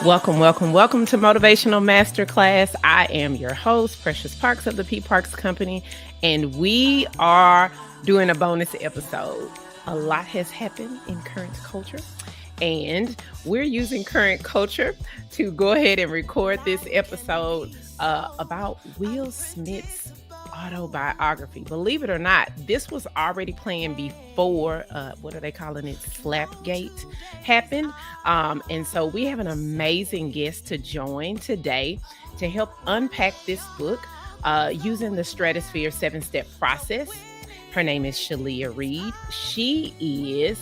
Welcome, welcome, welcome to Motivational Masterclass. I am your host, Precious Parks of the P Parks Company, and we are doing a bonus episode. A lot has happened in current culture, and we're using current culture to go ahead and record this episode about Will Smith's autobiography. Believe it or not, this was already playing before, what are they calling it? Slapgate happened. And so we have an amazing guest to join today to help unpack this book using the Stratosphere 7-step process. Her name is Sheleah Reed. She is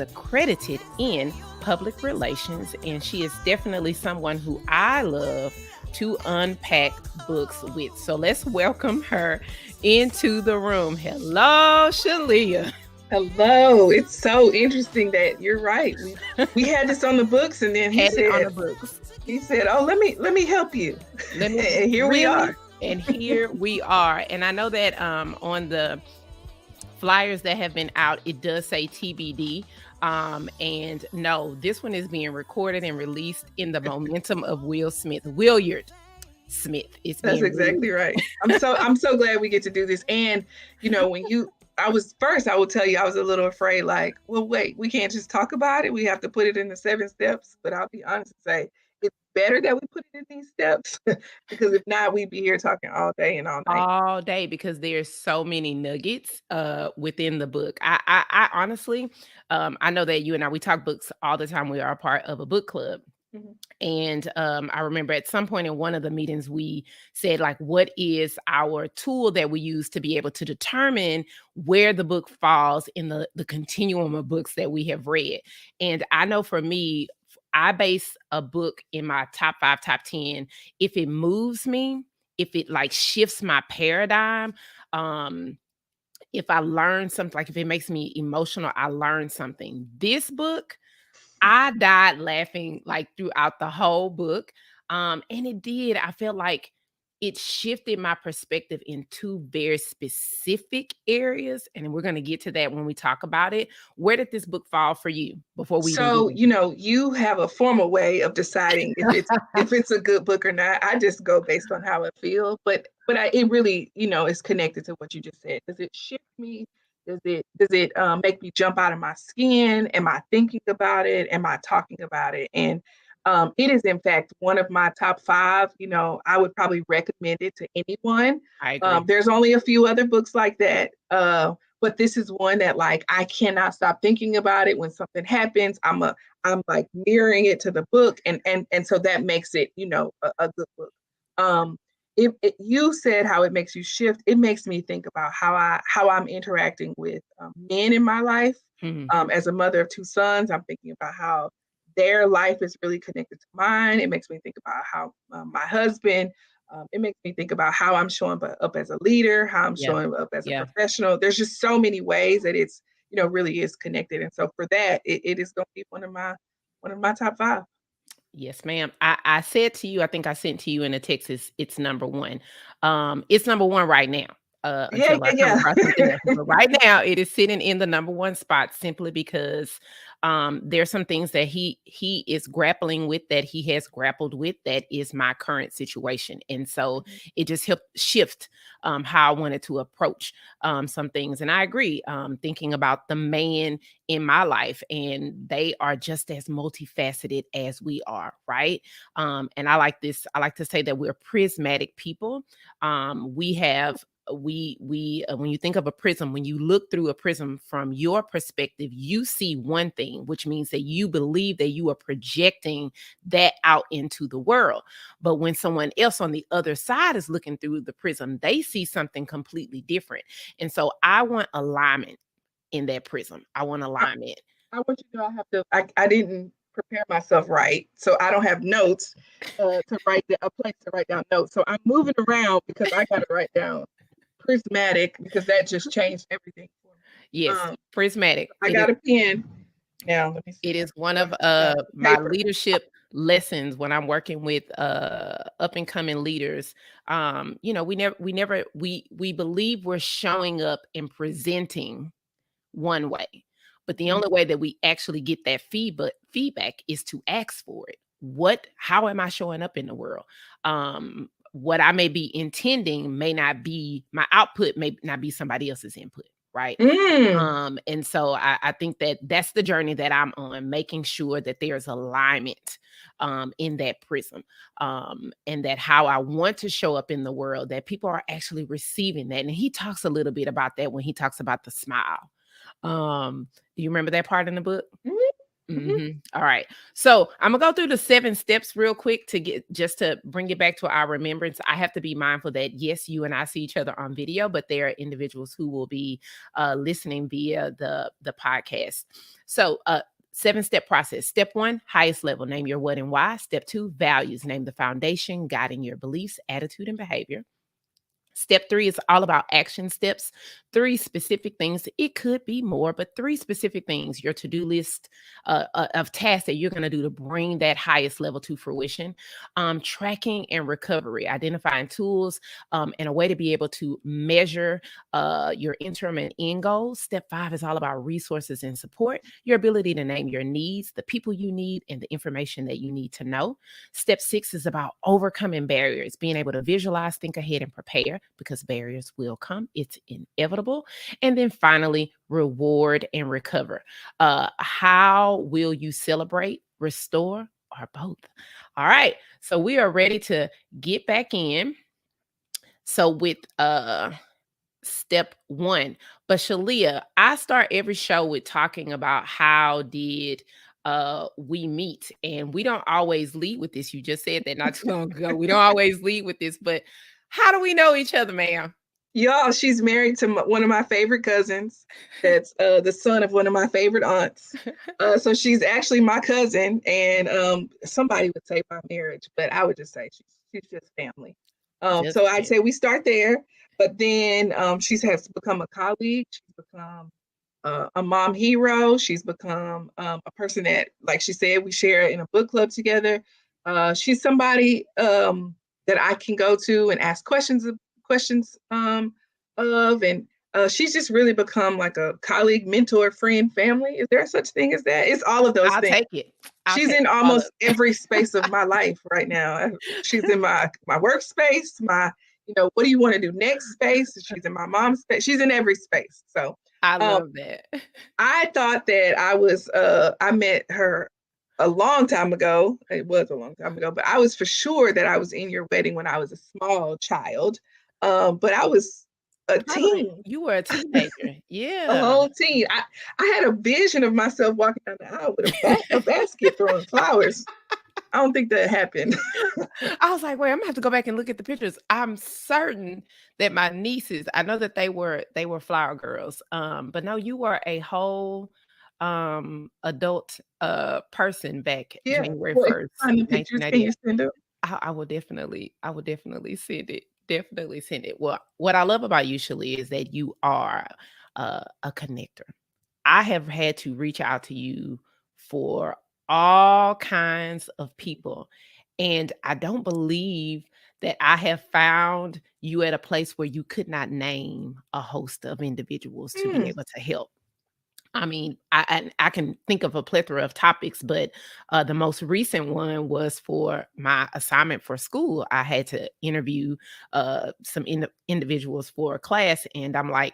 accredited in public relations, and she is definitely someone who I love to unpack books with. So let's welcome her into the room. Hello, Sheleah. Hello. It's so interesting that you're right. We had this on the books, and then he said, "Oh, let me help you." And here we are. And here we are. And I know that on the flyers that have been out, it does say TBD. And no, this one is being recorded and released in the momentum of Williard Smith. That's exactly right. I'm so glad we get to do this. And I will tell you, I was a little afraid, like, well, wait, we can't just talk about it. We have to put it in the 7 steps. But I'll be honest and say it's better that we put it in these steps because if not, we'd be here talking all day and all night. All day, because there's so many nuggets within the book. I honestly, I know that you and we talk books all the time. We are a part of a book club. Mm-hmm. And I remember at some point in one of the meetings, we said, like, what is our tool that we use to be able to determine where the book falls in the continuum of books that we have read? And I know for me, I base a book in my top 5, top 10. If it moves me, if it like shifts my paradigm, if I learn something, like if it makes me emotional, I learn something. This book, I died laughing like throughout the whole book. And it did. I felt like it shifted my perspective in 2 very specific areas. And we're going to get to that when we talk about it. Where did this book fall for you before we you have a formal way of deciding if it's a good book or not. I just go based on how it feels. But it really, is connected to what you just said. Does it shift me? Does it make me jump out of my skin? Am I thinking about it? Am I talking about it? And it is, in fact, one of my top 5. I would probably recommend it to anyone. I agree. There's only a few other books like that. But this is one that, like, I cannot stop thinking about it. When something happens, I'm like mirroring it to the book. And so that makes it, a good book. You said how it makes you shift. It makes me think about how I'm interacting with men in my life. Mm-hmm. As a mother of 2 sons, I'm thinking about how their life is really connected to mine. It makes me think about how my husband, it makes me think about how I'm showing up as a leader, how I'm showing up as a professional. There's just so many ways that it's, really is connected. And so for that, it is going to be one of my top 5. Yes, ma'am. I said to you, I think I sent to you in a text, it's number 1. It's number 1 right now. Until I come across something else. But right now, it is sitting in the number 1 spot simply because there's some things that he is grappling with, that he has grappled with, that is my current situation. And so it just helped shift how I wanted to approach some things. And I agree, thinking about the man in my life, and they are just as multifaceted as we are, right? And I like to say that we're prismatic people. We when you think of a prism, when you look through a prism from your perspective, you see one thing, which means that you believe that you are projecting that out into the world. But when someone else on the other side is looking through the prism, they see something completely different. And so I want alignment in that prism. I want alignment. I want you to know I didn't prepare myself right, so I don't have notes a place to write down notes. So I'm moving around because I got to write down prismatic, because that just changed everything for me. Yes, prismatic. I got a pen now. Let me see. It is one of my leadership lessons when I'm working with up and coming leaders. We believe we're showing up and presenting one way, but the only way that we actually get that feedback is to ask for it. how am I showing up in the world? What I may be intending may not be my output, may not be somebody else's input, right? And so I think that that's the journey that I'm on, making sure that there's alignment in that prism, and that how I want to show up in the world, that people are actually receiving that. And he talks a little bit about that when he talks about the smile. Do you remember that part in the book? All right. So I'm gonna go through the 7 steps real quick to bring it back to our remembrance. I have to be mindful that yes, you and I see each other on video, but there are individuals who will be listening via the podcast. So 7-step process. Step 1, highest level, name your what and why. Step 2, values, name the foundation guiding your beliefs, attitude, and behavior. Step 3 is all about action steps, 3 specific things. It could be more, but 3 specific things, your to-do list of tasks that you're going to do to bring that highest level to fruition. Tracking and recovery, identifying tools and a way to be able to measure your interim and end goals. Step 5 is all about resources and support, your ability to name your needs, the people you need, and the information that you need to know. Step 6 is about overcoming barriers, being able to visualize, think ahead, and prepare, because barriers will come. It's inevitable. And then finally, reward and recover. How will you celebrate, restore, or both? All right. So we are ready to get back in. So with step 1. But Sheleah, I start every show with talking about how did we meet, and we don't always lead with this. You just said that not too long ago. We don't always lead with this, but how do we know each other, ma'am? Y'all, she's married to one of my favorite cousins. That's the son of one of my favorite aunts. So she's actually my cousin, and somebody would say my marriage, but I would just say she's just family. So I'd say we start there, but then she has become a colleague. She's become a mom hero. She's become a person that, like she said, we share in a book club together. She's somebody that I can go to and ask questions of, and she's just really become like a colleague, mentor, friend, family. Is there such thing as that? It's all of those I'll things. take it. She's in almost every space of my life right now. She's in my workspace, my, what do you want to do next space? She's in my mom's space. She's in every space. So I love that. I thought that I met her a long time ago. It was a long time ago, but I was for sure that I was in your wedding when I was a small child. But I was a teen. You were a teenager. Yeah. A whole teen. I had a vision of myself walking down the aisle with a basket throwing flowers. I don't think that happened. I was like, wait, I'm gonna have to go back and look at the pictures. I'm certain that my nieces, I know that they were flower girls. But no, you were a whole adult person back January 1st, find the pictures. Can you send them? I will definitely send it. Definitely send it. Well, what I love about you, Sheleah, is that you are a connector. I have had to reach out to you for all kinds of people, and I don't believe that I have found you at a place where you could not name a host of individuals to be able to help. I mean, I can think of a plethora of topics, but the most recent one was for my assignment for school. I had to interview some individuals for a class, and I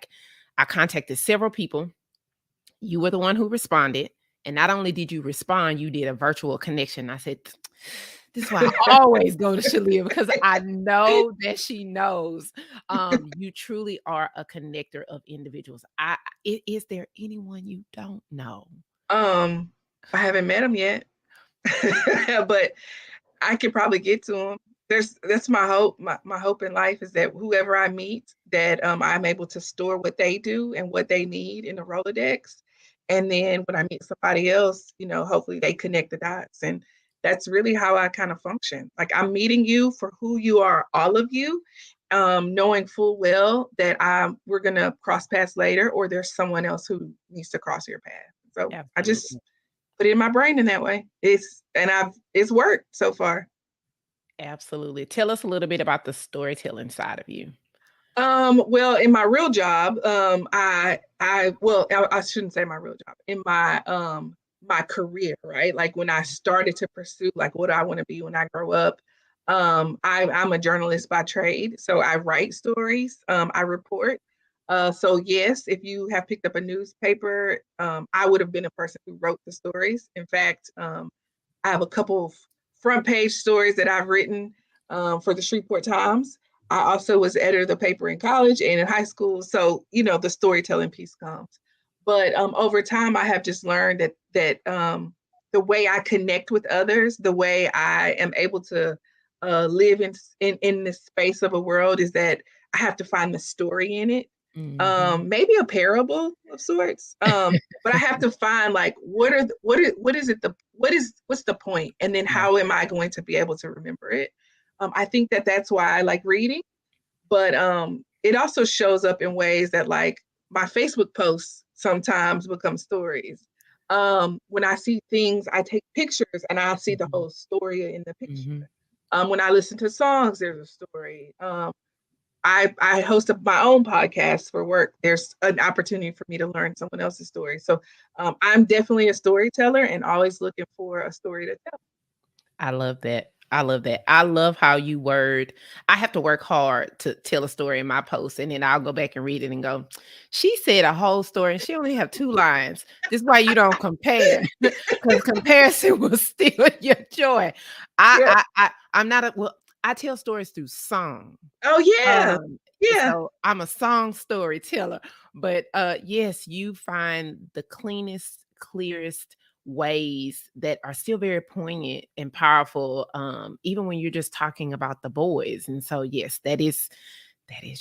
contacted several people. You were the one who responded, and not only did you respond, you did a virtual connection. I said, this is why I always go to Sheleah, because I know that she knows. You truly are a connector of individuals. Is there anyone you don't know? I haven't met him yet, but I could probably get to him. That's my hope. My hope in life is that whoever I meet, that I'm able to store what they do and what they need in the Rolodex. And then when I meet somebody else, hopefully they connect the dots. And that's really how I kind of function. Like, I'm meeting you for who you are, all of you, knowing full well that we're going to cross paths later, or there's someone else who needs to cross your path. So absolutely. I just put it in my brain in that way. It's worked so far. Absolutely. Tell us a little bit about the storytelling side of you. Well, in my real job, I shouldn't say my real job. In my my career, right? Like when I started to pursue, like, what do I want to be when I grow up? I'm a journalist by trade, so I write stories, I report. So yes, if you have picked up a newspaper, I would have been a person who wrote the stories. In fact, I have a couple of front page stories that I've written for the Shreveport Times. I also was editor of the paper in college and in high school. So, the storytelling piece comes. But over time, I have just learned that the way I connect with others, the way I am able to live in this space of a world is that I have to find the story in it. Mhm. Maybe a parable of sorts. But I have to find like what's the point, and then Yeah. how am I going to be able to remember it? I think that's why I like reading, but it also shows up in ways that like my Facebook posts sometimes become stories. When I see things, I take pictures and I see the Mhm. whole story in the picture. Mhm. When I listen to songs, there's a story. I host my own podcast for work. There's an opportunity for me to learn someone else's story. So I'm definitely a storyteller and always looking for a story to tell. I love that. I love that. I love how you word. I have to work hard to tell a story in my post, and then I'll go back and read it and go, she said a whole story and she only have 2 lines. This is why you don't compare, because comparison will steal your joy. Yeah. I'm not a well, I tell stories through song. Oh yeah. Um, Yeah. so I'm a song storyteller, but yes, you find the cleanest, clearest ways that are still very poignant and powerful, even when you're just talking about the boys. And so yes, that is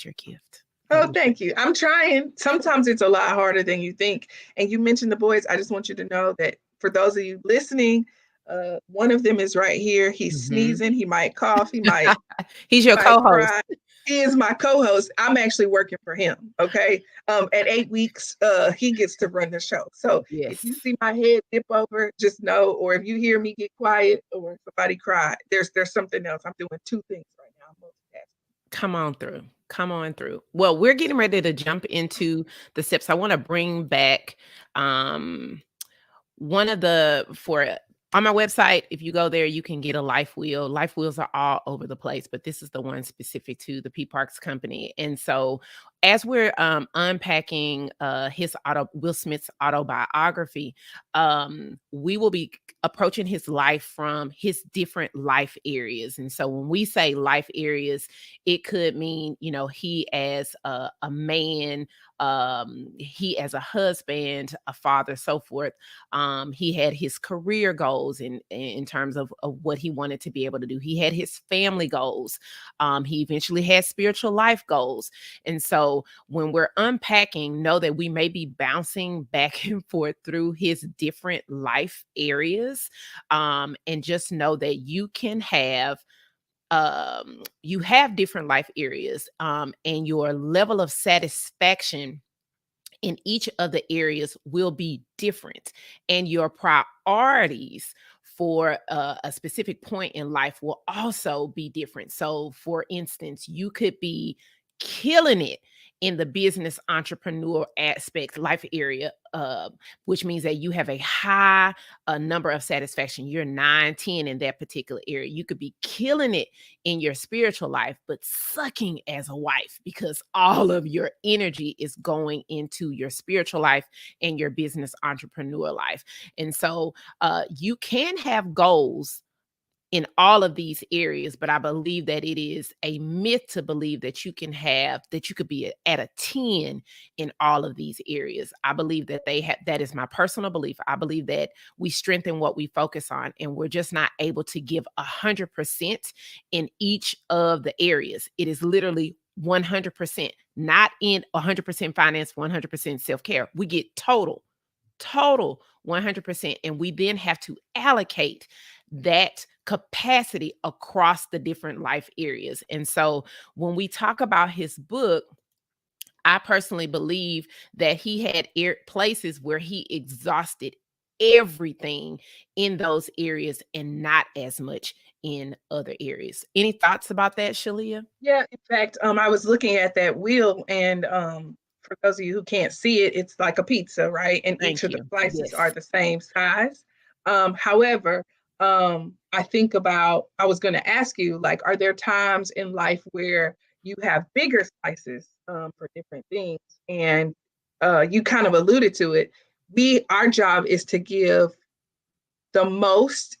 your gift. That Oh, is your thank you. I'm trying. Sometimes it's a lot harder than you think. And you mentioned the boys. I just want you to know that for those of you listening, one of them is right here. He's Mhm. sneezing. He might cough. He He's your might co-host. cry. He is my co-host. I'm actually working for him. Okay. At 8 weeks, he gets to run the show. So if you Yes. see my head dip over, just know, or if you hear me get quiet or somebody cry, there's something else. I'm doing two things right now. I'm multitasking. Come on through. Come on through. Well, we're getting ready to jump into the steps. I want to bring back one of the for on my website, if you go there, you can get a life wheel. Life wheels are all over the place, but this is the one specific to the P Parks company. And so as we're unpacking his Will Smith's autobiography, we will be approaching his life from his different life areas. And so when we say life areas, it could mean, he as a man, he as a husband, a father, so forth. He had his career goals in terms of what he wanted to be able to do. He had his family goals. He eventually had spiritual life goals. And so when we're unpacking, know that we may be bouncing back and forth through his different life areas. And just know that you have different life areas, and your level of satisfaction in each of the areas will be different, and your priorities for a specific point in life will also be different. So for instance, you could be killing it in the business entrepreneur aspect life area, which means that you have a high number of satisfaction. You're 9, 10 in that particular area. You could be killing it in your spiritual life, but sucking as a wife because all of your energy is going into your spiritual life and your business entrepreneur life. And so you can have goals in all of these areas, but I believe that it is a myth to believe that you could be at a 10 in all of these areas. I believe that that is my personal belief. I believe that we strengthen what we focus on, and we're just not able to give 100% in each of the areas. It is literally 100%, not in 100% finance, 100% self-care. We get total 100%, and we then have to allocate that capacity across the different life areas. And so when we talk about his book, I personally believe that he had places where he exhausted everything in those areas and not as much in other areas. Any thoughts about that, Shaleah? Yeah, in fact, I was looking at that wheel, and for those of you who can't see it, it's like a pizza, right? And each Thank of the you. slices are Yes. the same size. However, I think about, I was going to ask you, like, are there times in life where you have bigger slices for different things? And you kind of alluded to it. Our job is to give the most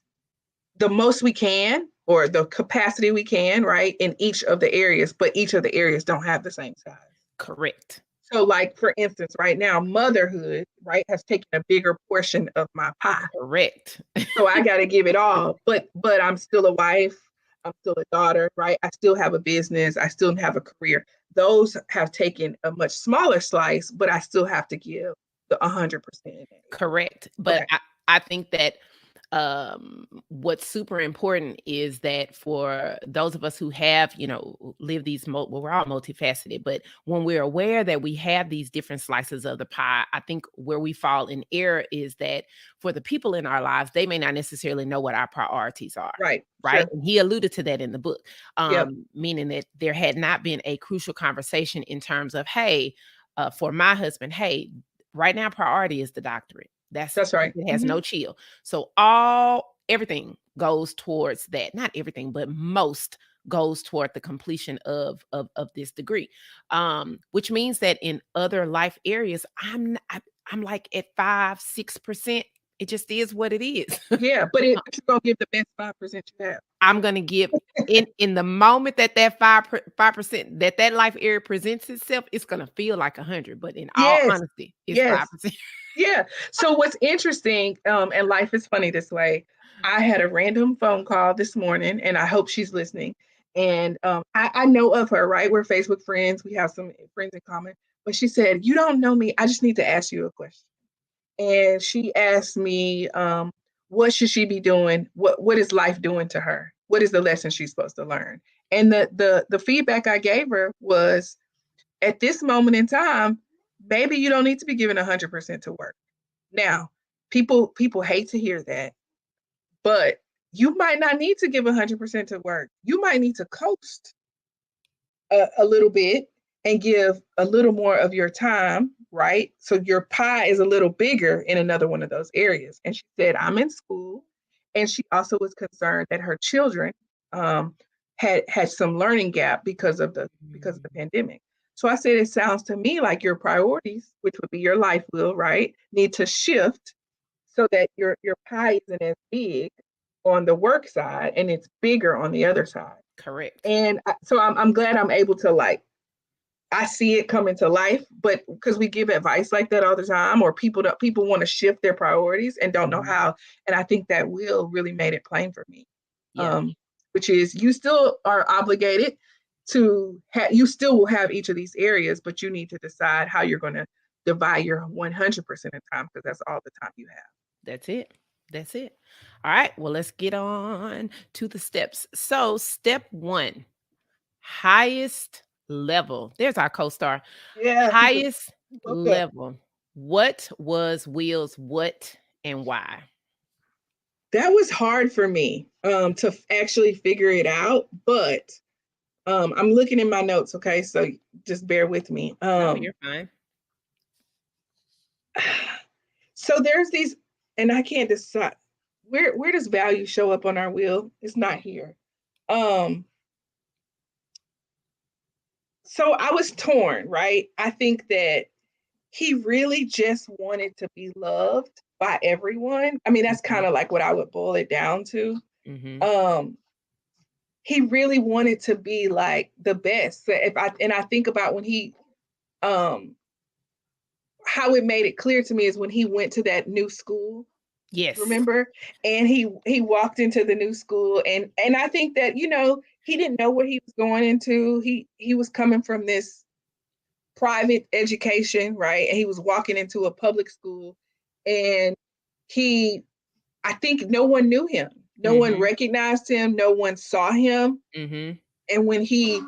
we can, or the capacity we can, right, in each of the areas, but each of the areas don't have the same size. Correct. So, like, for instance, right now, motherhood, right, has taken a bigger portion of my pie. Correct. So I got to give it all. But I'm still a wife. I'm still a daughter, right? I still have a business. I still have a career. Those have taken a much smaller slice, but I still have to give the 100%. Correct. But Okay. I think that what's super important is that for those of us who have, live these, well, we're all multifaceted, but when we're aware that we have these different slices of the pie, I think where we fall in error is that for the people in our lives, they may not necessarily know what our priorities are. Right. Right. Sure. And he alluded to that in the book, Yep. meaning that there had not been a crucial conversation in terms of, hey, for my husband, hey, right now priority is the doctorate. That's right. It has no chill. So everything goes towards that. Not everything, but most goes toward the completion of this degree. Which means that in other life areas, I'm like at 5-6%. It just is what it is. Yeah. But you're going to give the best 5% you have. I'm gonna give in the moment that 5% that life area presents itself, it's gonna feel like 100. But in all Yes. honesty, it's Yes. 5%. Yeah. So what's interesting, and life is funny this way. I had a random phone call this morning, and I hope she's listening. And I know of her, right? We're Facebook friends. We have some friends in common. But she said, "You don't know me. I just need to ask you a question." And she asked me, what should she be doing? What is life doing to her? What is the lesson she's supposed to learn? And the feedback I gave her was, at this moment in time, maybe you don't need to be giving 100% to work. Now, people hate to hear that, but you might not need to give 100% to work. You might need to coast a little bit and give a little more of your time, right? So your pie is a little bigger in another one of those areas. And she said, I'm in school. And she also was concerned that her children had some learning gap because of the pandemic. So I said, it sounds to me like your priorities, which would be your life wheel, right, need to shift so that your pie isn't as big on the work side and it's bigger on the other side. Correct. And so I'm glad I'm able to, like, I see it come into life, but because we give advice like that all the time, or people want to shift their priorities and don't know Mhm. how. And I think that Will really made it plain for me, Yeah. which is, you still are obligated to you still will have each of these areas, but you need to decide how you're going to divide your 100% of time, because that's all the time you have. That's it. That's it. All right. Well, let's get on to the steps. So, step 1, highest level. There's our co-star. Yeah, Highest woke up. level. What was Will's what and why? That was hard for me to actually figure it out, but I'm looking in my notes, okay? So just bear with me. No, you're fine. So there's these, and I can't decide where does value show up on our wheel? It's not here. Um, so I was torn, right? I think that he really just wanted to be loved by everyone. I mean, that's Mhm. kind of like what I would boil it down to. Mhm. Um, he really wanted to be like the best. So I think about when he um how it made it clear to me is when he went to that new school, Yes. remember? And he walked into the new school, and I think that, he didn't know what he was going into. He was coming from this private education, right? And he was walking into a public school, and he I think no one knew him. No one Mhm. recognized him, no one saw him. Mhm. And when he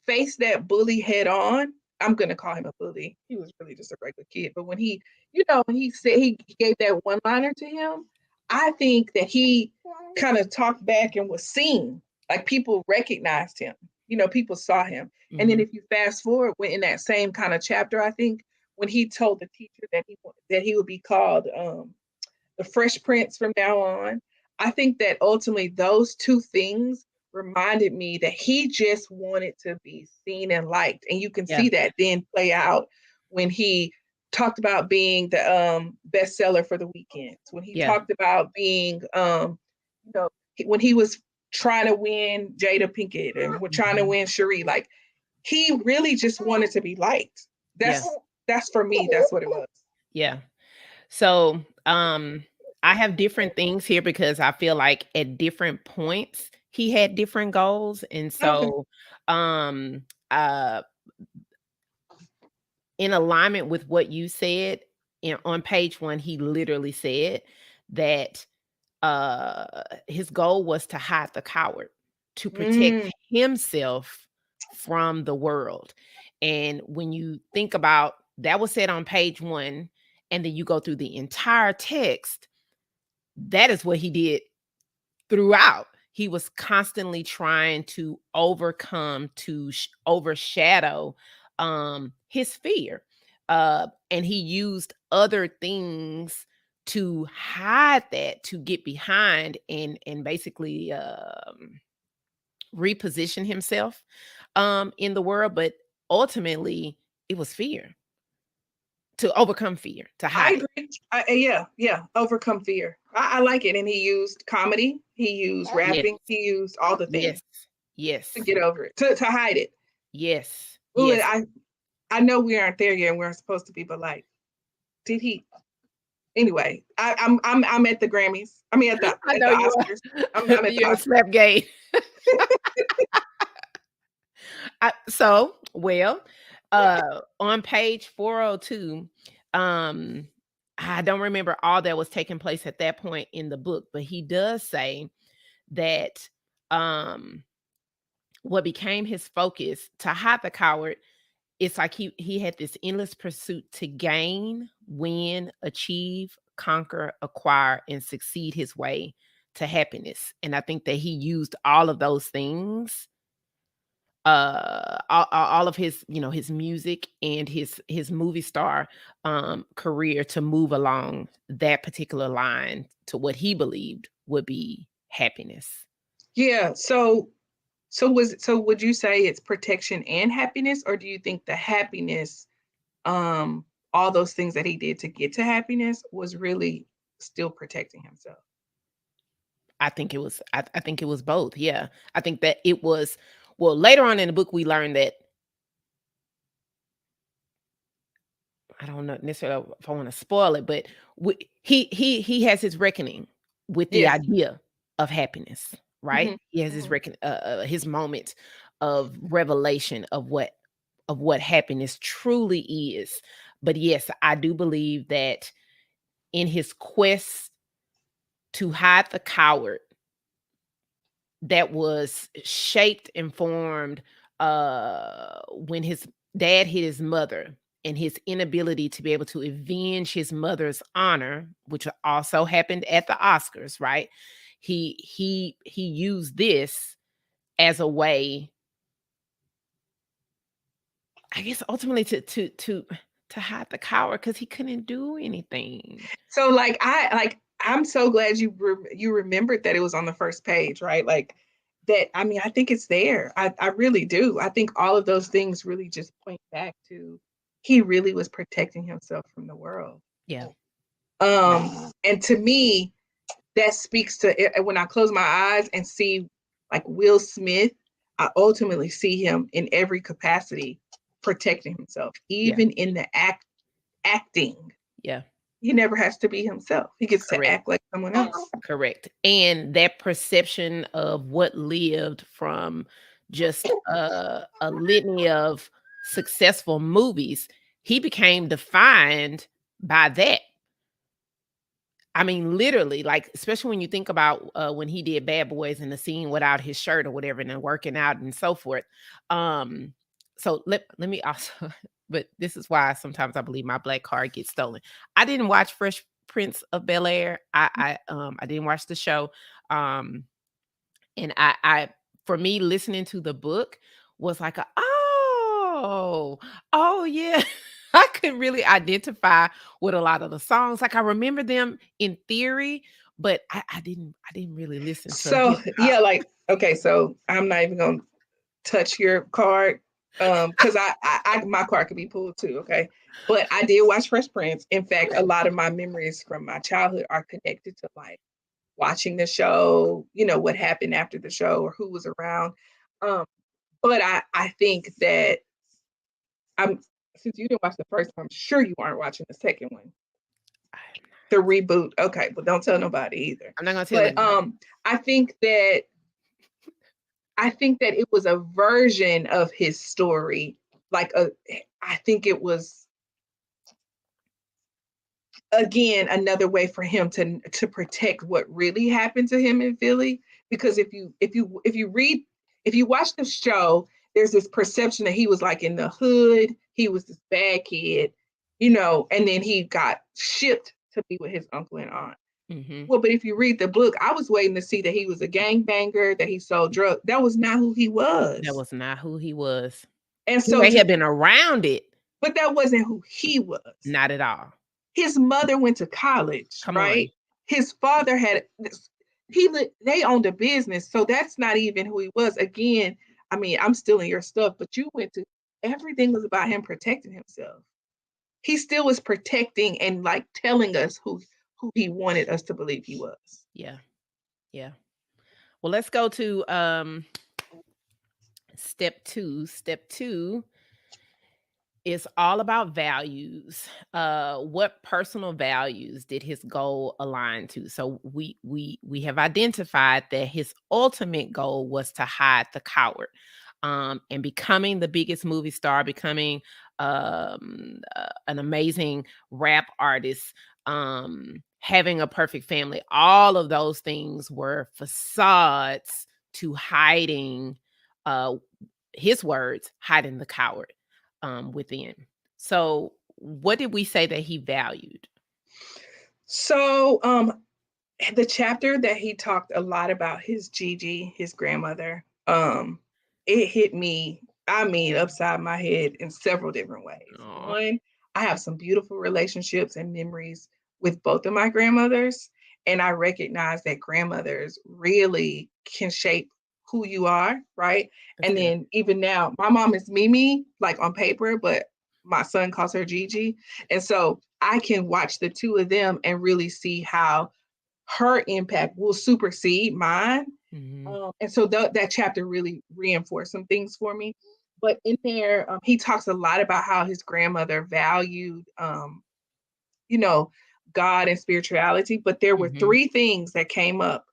faced that bully head on, I'm gonna call him a bully. He was really just a regular kid. But when he said he gave that one liner to him, I think that he kind of talked back and was seen. Like, people recognized him. people saw him. And then Mhm. if you fast forward, when in that same kind of chapter, I think when he told the teacher that he would be called the Fresh Prince from now on, I think that ultimately those two things reminded me that he just wanted to be seen and liked. And you can Yeah. see that then play out when he talked about being the bestseller for the weekends, when he Yeah. talked about being, when he was trying to win Jada Pinkett and we're trying to Mhm. win Cherie, like he really just wanted to be liked. Yeah. That's for me, that's what it was. Yeah. So, I have different things here because I feel like at different points he had different goals, and Okay. so, um, uh, in alignment with what you said, on page 1, he literally said that his goal was to hide the coward, to protect Mm, himself from the world. And when you think about that was said on page 1, and then you go through the entire text, that is what he did throughout. He was constantly trying to overcome, to overshadow his fear. And he used other things to hide that, to get behind and basically reposition himself in the world. But ultimately, it was fear, to overcome fear, to I hide it. agree. Yeah, overcome fear. I like it. And he used comedy, he used Yes, rapping, he used all the yes, things to yes, get over it, to hide it. yes, Ooh, yes. I know we aren't there yet and we're supposed to be, but like, did he anyway, I'm at the Grammys. I mean I at know the you Oscars. are. I'm at the You're a Oscars. slap game. So, well, on page 402, um, I don't remember all that was taking place at that point in the book, but he does say that um, what became his focus to hide the coward, it's like he had this endless pursuit to gain, win, achieve, conquer, acquire, and succeed his way to happiness. And I think that he used all of those things, all of his, his music and his movie star career, to move along that particular line to what he believed would be happiness. Yeah. So would you say it's protection and happiness, or do you think the happiness, all those things that he did to get to happiness was really still protecting himself? I think it was both. Yeah. I think that it was, well, later on in the book we learned that, I don't know necessarily if I want to spoil it, but he has his reckoning with the Yes. idea of happiness, right? Hmm. He has Hmm. his moment of revelation of what happiness truly is. But yes, I do believe that in his quest to hide the coward, that was shaped and formed when his dad hit his mother, and his inability to be able to avenge his mother's honor, which also happened at the Oscars, right? He used this as a way, I guess, ultimately to hide the coward, because he couldn't do anything. So I'm so glad you remembered that it was on the first page, right? Like that. I mean, I think it's there. I really do. I think all of those things really just point back to he really was protecting himself from the world. Yeah. And to me, that speaks to it. When I close my eyes and see like Will Smith, I ultimately see him in every capacity protecting himself, Yeah. even in the acting. Yeah. He never has to be himself. He gets to Correct. act like someone else. Correct. And that perception of what lived from just a litany of successful movies, he became defined by that. I mean, literally, like, especially when you think about when he did Bad Boys in the scene without his shirt or whatever, and then working out and so forth. Um, so let me also, but this is why sometimes I believe my black card gets stolen. I didn't watch Fresh Prince of Bel Air. I didn't watch the show. Um, and I for me, listening to the book was like oh yeah. I could really identify with a lot of the songs. Like I remember them in theory, but I didn't really listen to So hip hop. yeah, like okay, so I'm not even gonna touch your card because I my card could be pulled too. Okay, but I did watch Fresh Prince. In fact, a lot of my memories from my childhood are connected to like watching the show. You know what happened after the show or who was around. Um, but I think that I'm since you didn't watch the first one, I'm sure you aren't watching the second one, the reboot. Okay, but don't tell nobody either. I'm not gonna tell But anybody. I think that it was a version of his story. Like I think it was again another way for him to protect what really happened to him in Philly. Because if you watch the show, there's this perception that he was like in the hood, he was this bad kid, you know, and then he got shipped to be with his uncle and aunt. Hmm. Well, but if you read the book, I was waiting to see that he was a gangbanger, that he sold drugs. That was not who he That was. was not who he was. And He so may to have been around it, but that wasn't who he was. not at all. His mother went to college, Come right? on. His father had they owned a business, so that's not even who he was. Again, I mean, I'm stealing your stuff, but you went to everything was about him protecting himself. He still was protecting and like telling us who he wanted us to believe he was. Yeah. Yeah. Well, let's go to step 2. Step 2 is all about values. What personal values did his goal align to? So we have identified that his ultimate goal was to hide the coward, and becoming the biggest movie star, becoming an amazing rap artist, having a perfect family. All of those things were facades to hiding. Uh, his words, hiding the coward within. So, what did we say that he valued? So the chapter that he talked a lot about his Gigi, his grandmother, it hit me, I mean, upside my head in several different ways. Aw. One, I have some beautiful relationships and memories with both of my grandmothers, and I recognize that grandmothers really can shape who you are, right? That's And good. then even now, my mom is Mimi, like on paper, but my son calls her Gigi. And so I can watch the two of them and really see how her impact will supersede mine. Mhm. And so that chapter really reinforced some things for me. But in there, he talks a lot about how his grandmother valued, you know, God and spirituality. But there were Mhm. three things that came up: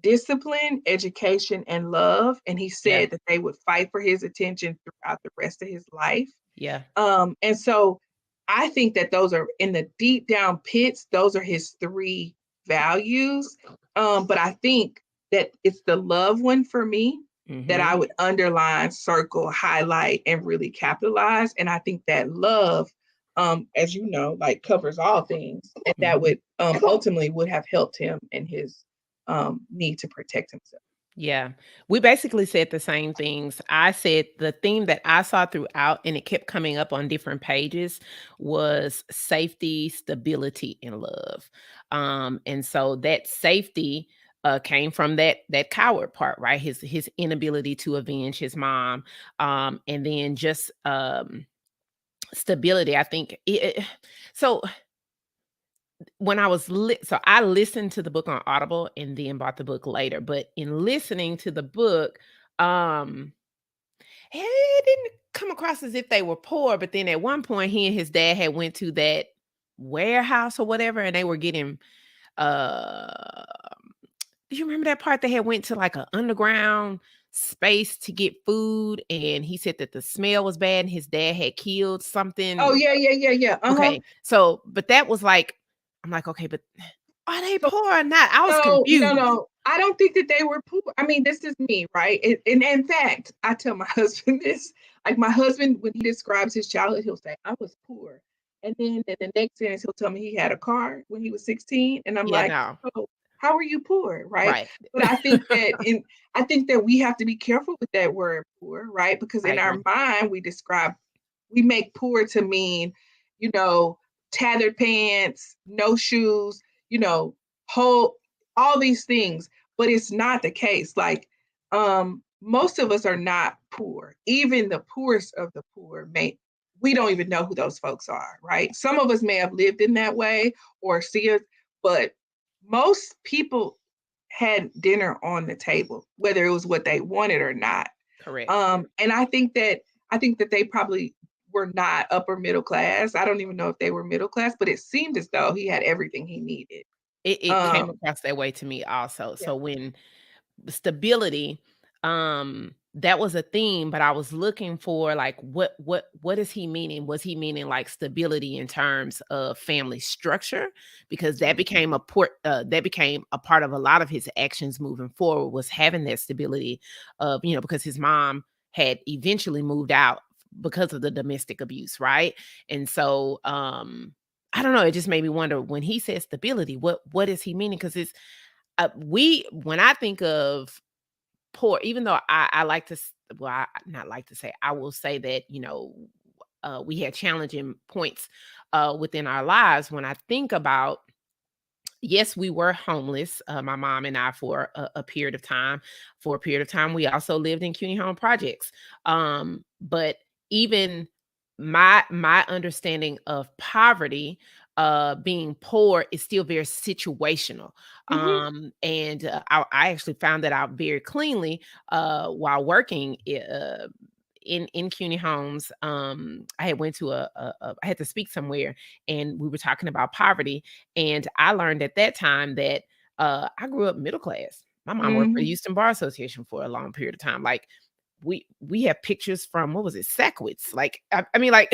discipline, education, and love. And he Yeah. said that they would fight for his attention throughout the rest of his life. Yeah. And so I think that those are in the deep down pits, those are his three values. But I think that it's the love one for me that Mhm. I would underline, circle, highlight, and really capitalize. And I think that love, as you know, like covers all things. And that Mhm. would ultimately would have helped him in his need to protect himself. Yeah. We basically said the same things. I said the theme that I saw throughout, and it kept coming up on different pages, was safety, stability, and love. And so that safety came from that coward part, right? His inability to avenge his mom, and then just stability. I think so. When I was so I listened to the book on Audible and then bought the book later, but in listening to the book, um, it didn't come across as if they were poor, but then at one point he and his dad had went to that warehouse or whatever, and they were getting, uh do you remember that part? They had went to, like, a underground space to get food, and he said that the smell was bad and his dad had killed Oh something. yeah, yeah, yeah, yeah. Uh-huh. Okay, so but that was like I'm like, "Okay, but are they So poor or not?" I was So no, confused. no, I don't think that they were poor. I mean, this is me, right? And in fact, I tell my husband this. Like my husband, when he describes his childhood, he'll say, "I was poor," and then in the next sentence, he'll tell me he had a car when he was 16, and I'm Yeah, like, no. "Oh, how are you poor, right? Right. But I think that we have to be careful with that word poor, right? Because I in our agree. mind we make poor to mean, you know, tattered pants, no shoes, you know, whole all these things, but it's not the case. Like most of us are not poor. Even the poorest of the poor may we don't even know who those folks are, right? Some of us may have lived in that way or see it, but most people had dinner on the table, whether it was what they wanted or not. Correct. And I think that they probably were not upper middle class. I don't even know if they were middle class, but it seemed as though he had everything he needed. It came Um, across that way to me also. yeah. So when stability, that was a theme, but I was looking for like what is he meaning? Was he meaning like stability in terms of family structure? Because that Mhm. became that became a part of a lot of his actions moving forward, was having that stability of, because his mom had eventually moved out because of the domestic abuse, right? And so I don't know, it just made me wonder, when he says stability, what is he meaning? Because it's we when I think of poor, even though I like to well, I not like to say, I will say that, we had challenging points within our lives. When I think about, yes, we were homeless, my mom and I, for a period of time. For a period of time, we also lived in CUNY home projects. But even my understanding of poverty, being poor, is still very situational. Mhm. And I actually found that out very cleanly while working in CUNY homes. I had went to I had to speak somewhere, and we were talking about poverty, and I learned at that time that I grew up middle class. My mom worked for the Mhm. Houston Bar Association for a long period of time. Like, we have pictures from, what was it, Sackwitz? Like, I mean, like,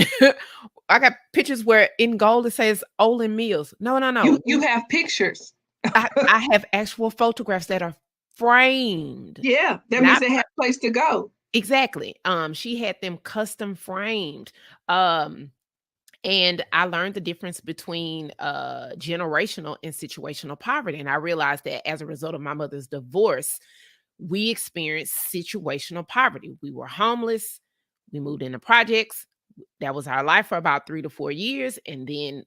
I got pictures where in gold it says Olin Mills. No, no, no. You have pictures. I have actual photographs that are framed, Yeah, that means not they have a place to go. exactly. She had them custom framed. Um, and I learned the difference between generational and situational poverty. And I realized that as a result of my mother's divorce, we experienced situational poverty. We were homeless. We moved into projects. That was our life for about 3 to 4 years. And then,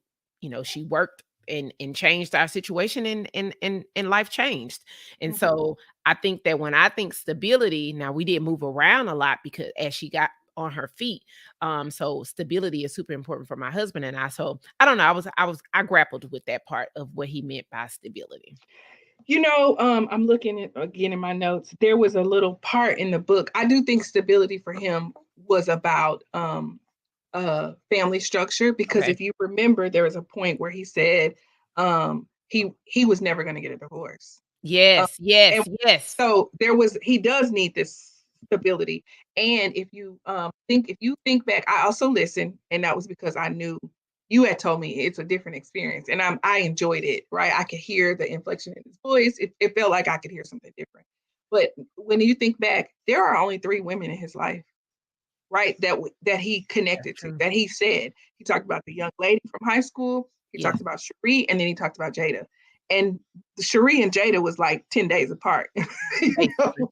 she worked and changed our situation, and life changed. And Mhm. so I think that when I think stability, now we did move around a lot because as she got on her feet. So stability is super important for my husband and I. So I don't know. I grappled with that part of what he meant by stability. I'm looking at again in my notes. There was a little part in the book. I do think stability for him was about family structure because Okay. if you remember, there was a point where he said he was never going to get a divorce. Um, Yes, and yes, yes. so he does need this stability. And if you think back, I also listened, and that was because I knew you had told me it's a different experience, and I enjoyed it. Right, I could hear the inflection in his voice. It felt like I could hear something different. But when you think back, there are only three women in his life, right? That he That's connected to, true. that he said. He talked about the young lady from high school. He Yeah. talked about Cherie, and then he talked about Jada. And Cherie and Jada was like 10 days apart. you know? Basically.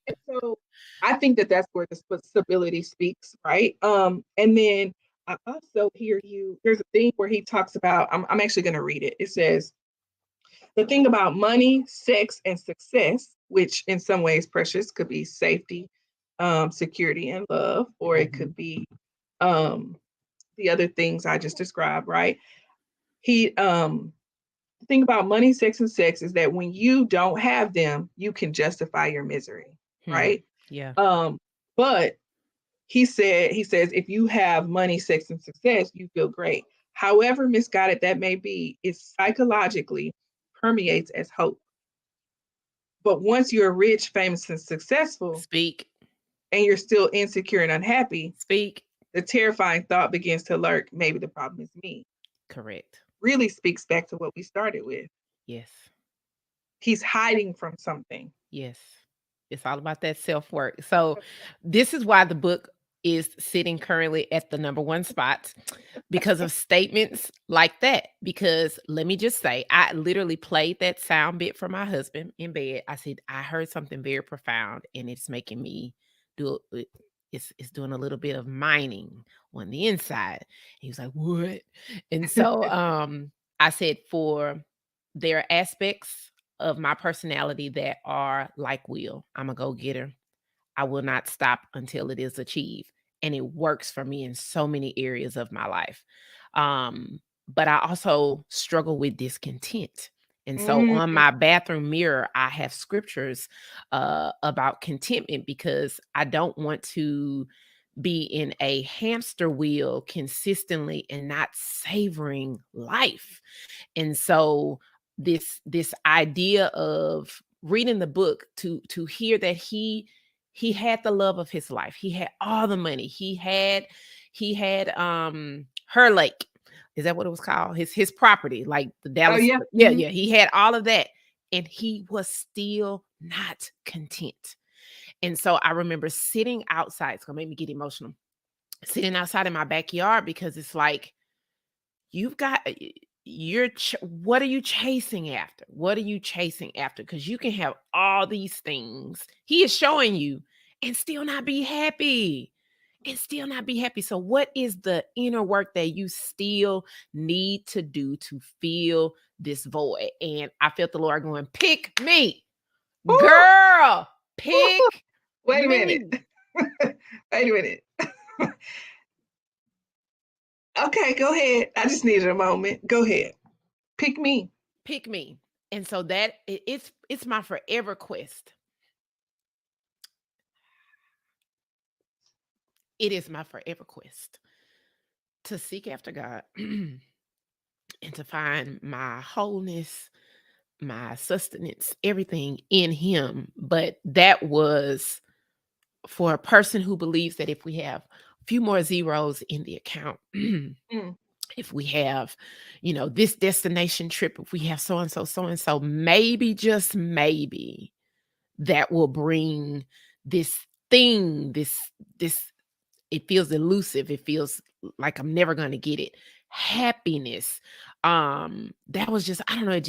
And so I think that that's where the stability speaks, right? And then I also hear you. There's a thing where he talks about. I'm actually going to read it. It says the thing about money, sex, and success, which in some ways, Precious, could be safety, security, and love, or it Mhm. could be um, the other things I just described, right? He The thing about money, sex is that when you don't have them, you can justify your misery, Hmm. right? Yeah. Um, but he says if you have money, sex, and success, you feel great. However misguided that may be, it psychologically permeates as hope. But once you're rich, famous, and successful, Speak. and you're still insecure and unhappy, Speak. the terrifying thought begins to lurk. Maybe the problem is me. Correct. Really speaks back to what we started with. Yes. He's hiding from something. Yes. It's all about that self-work. So this is why the book is sitting currently at the number one spot because of statements like that. Because let me just say, I literally played that sound bit for my husband in bed. I said, I heard something very profound and it's making me do it. It's doing a little bit of mining on the inside. He was like, what? And so I said, for there are aspects of my personality that are like Will. I'm a go-getter. I will not stop until it is achieved. And it works for me in so many areas of my life. But I also struggle with discontent. And so Mm, on my bathroom mirror, I have scriptures about contentment because I don't want to be in a hamster wheel consistently and not savoring life. And so this idea of reading the book to hear that he had the love of his life. He had all the money. He had her lake. Is that what it was called? His property, like the oh Dallas. yeah. Yeah, yeah. He had all of that. And he was still not content. And so I remember sitting outside. It's gonna make me get emotional. Sitting outside in my backyard because it's like, you've got what are you chasing after? What are you chasing after? Because you can have all these things he is showing you and still not be happy. And still not be happy. So, what is the inner work that you still need to do to fill this void? And I felt the Lord going, pick me, Ooh, girl, ooh, pick wait a minute. me. Wait a minute. Okay, go ahead. I just needed a moment. Go ahead. Pick me. Pick me. And so that it's my forever quest. It is my forever quest to seek after God and to find my wholeness, my sustenance, everything in Him. But that was for a person who believes that if we have a few more zeros in the account, Mm. if we have, this destination trip, if we have so and so, maybe, just maybe, that will bring this thing, this it feels elusive. It feels like I'm never going to get it. Happiness. That was just, I don't know,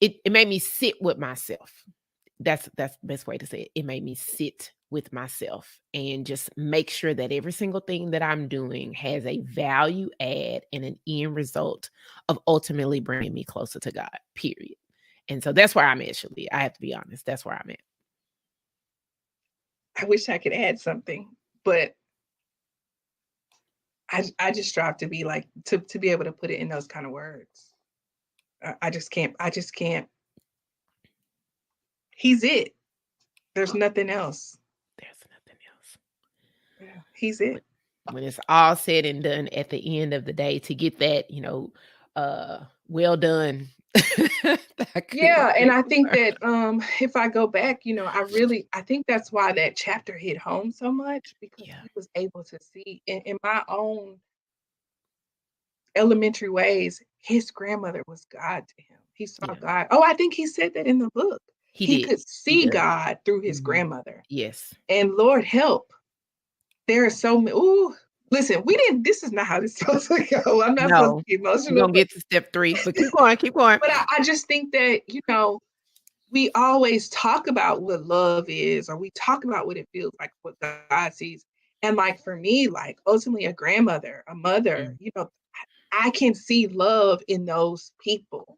it made me sit with myself. That's the best way to say it. It made me sit with myself and just make sure that every single thing that I'm doing has a value add and an end result of ultimately bringing me closer to God, period. And so that's where I'm at, Shaleah. I have to be honest. That's where I'm at. I wish I could add something, but I just strive to be like to be able to put it in those kind of words. I just can't. I just can't. He's it. There's nothing else. There's nothing else. Yeah, he's it. When it's all said and done at the end of the day, to get that, well done. Thy good and Yeah, and I faithful think servant. that if I go back, I think that's why that chapter hit home so much because Yeah, he was able to see in my own elementary ways, his grandmother was God to him. He saw yeah. God. Oh, I think he said that in the book. He He did. could He see does. God through his Mhm. grandmother. Yes. And Lord help, there are so many. Ooh, listen, we didn't. This is not how this is supposed to go. I'm not supposed to No, be we're emotional, gonna get to step 3, but keep going, keep going. but I just think that we always talk about what love is, or we talk about what it feels like, what God sees. And like for me, like ultimately a grandmother, a mother, Mm, I can see love in those people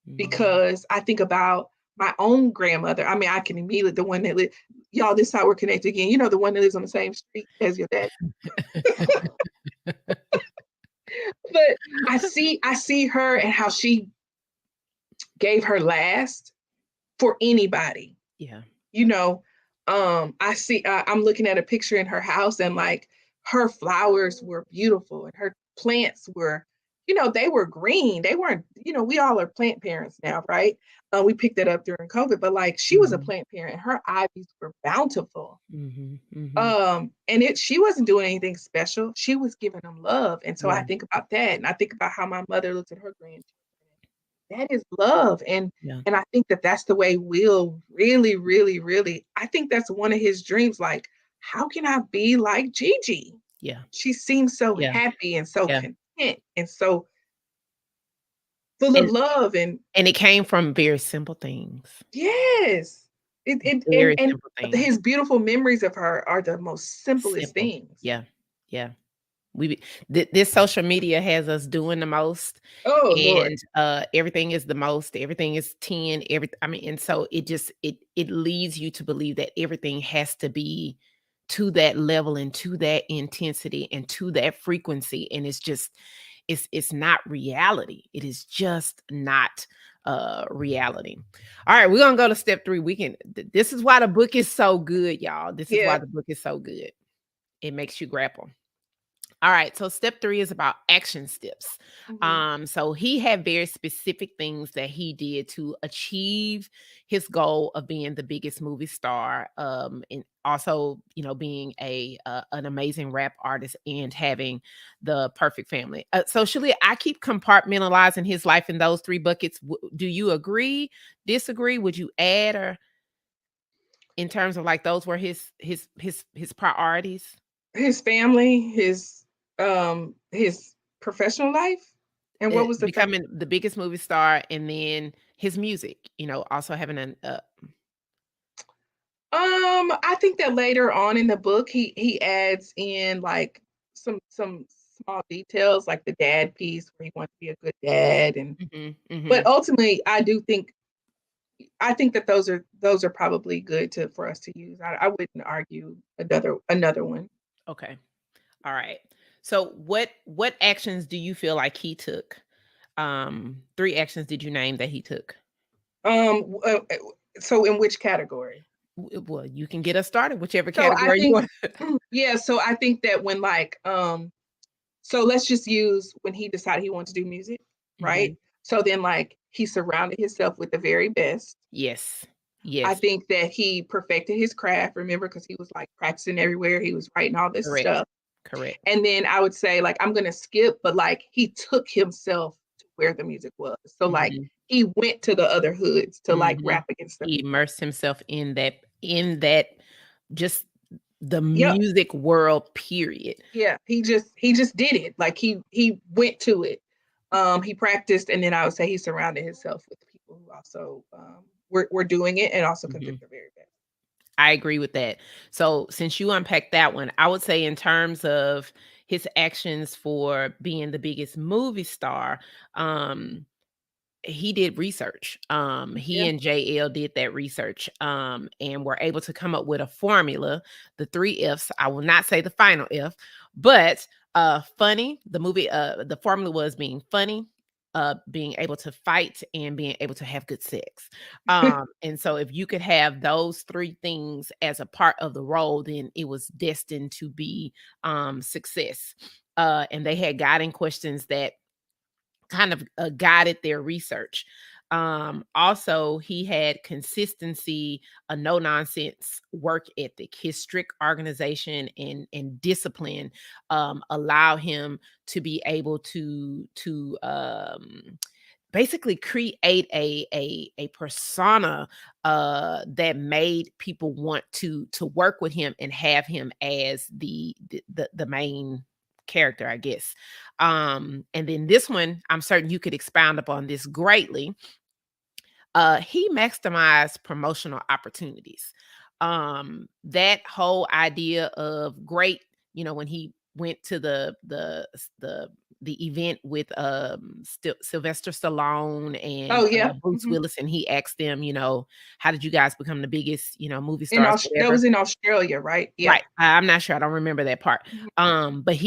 mhm. because I think about my own grandmother. I mean, I can immediately the one that y'all, this how we're connected again. The one that lives on the same street as your dad. But I see her and how she gave her last for anybody. Yeah. you know I'm looking at a picture in her house, and like her flowers were beautiful and her plants were, they were green. They weren't, we all are plant parents now, right? We picked that up during COVID, but like she was a Mhm. plant parent. Her ivies were bountiful. Mhm. Mhm. And she wasn't doing anything special. She was giving them love. And so I Yeah. think about that, and I think about how my mother looked at her grandchildren. That is love. And I think that that's the way Will really, really, really, I think that's one of his dreams. Like, how can I be like Gigi? Yeah. She seems so Yeah. happy and so Yeah. content and so full of And love and and it came from very simple things. yes. It Very and simple things. his beautiful memories of her are the most simplest Simple. things. Yeah. Yeah. We be this social media has us doing the most, Oh, Lord. and, everything is the most, everything is 10, I mean, and so it just it leads you to believe that everything has to be to that level and to that intensity and to that frequency, and it's just it's not reality. It is just not, reality. Alright, we're gonna go to step 3. This is why the book is so good, y'all. This is why Yeah. the book is so good. It makes you grapple. All right, so step 3 is about action steps. Mhm. So he had very specific things that he did to achieve his goal of being the biggest movie star, and also, being an amazing rap artist and having the perfect family. So, Shalia, I keep compartmentalizing his life in those 3 buckets. Do you agree, disagree? Would you add, or in terms of like those were his priorities? His family, his professional life, and what was the third? Becoming the biggest movie star, and then his music, also having an I think that later on in the book, he adds in like some small details, like the dad piece where he wants to be a good dad, and mhm, but mhm. ultimately, I think that those are probably good to for us to use. I wouldn't argue another one. Okay. All right. So what actions do you feel like he took? 3 actions did you name that he took? So in which category? Well, you can get us started, whichever So I category you think, want. yeah. So I think that when like so let's just use when he decided he wanted to do music, right? Mhm. So then like he surrounded himself with the very best. Yes. I Yes. think that he perfected his craft, remember, because he was like practicing everywhere. He was writing all this Correct. stuff. Correct. And then I would say, like, I'm gonna skip, but like he took himself to where the music was. So like Mhm. he went to the other hoods to like Mhm. rap against the He people. immersed himself in that just the Yep. music world, period. Yeah. He just did it. Like he went to it. He practiced, and then I would say he surrounded himself with people who also were doing it and also could give Mhm. their very best. I agree with that. So, since you unpacked that one, I would say in terms of his actions for being the biggest movie star, um, he did research. He Yeah. and JL did that research, and were able to come up with a formula, the 3 Fs. I will not say the final F, but funny. The formula was being funny, being able to fight, and being able to have good sex. And so if you could have those 3 things as a part of the role, then it was destined to be success. And they had guiding questions that kind of guided their research. Also, he had consistency, a no nonsense work ethic. His strict organization and discipline allow him to be able to basically create a persona that made people want to work with him and have him as the main character, I guess. And then this one, I'm certain you could expound upon this greatly. He maximized promotional opportunities. That whole idea of great, when he went to the event with Sylvester Stallone Oh and yeah. Bruce Willis, and he asked them, how did you guys become the biggest, movie In stars, That whatever. was in Australia, right? Yeah. Right. I'm not sure. I don't remember that part. Mhm. But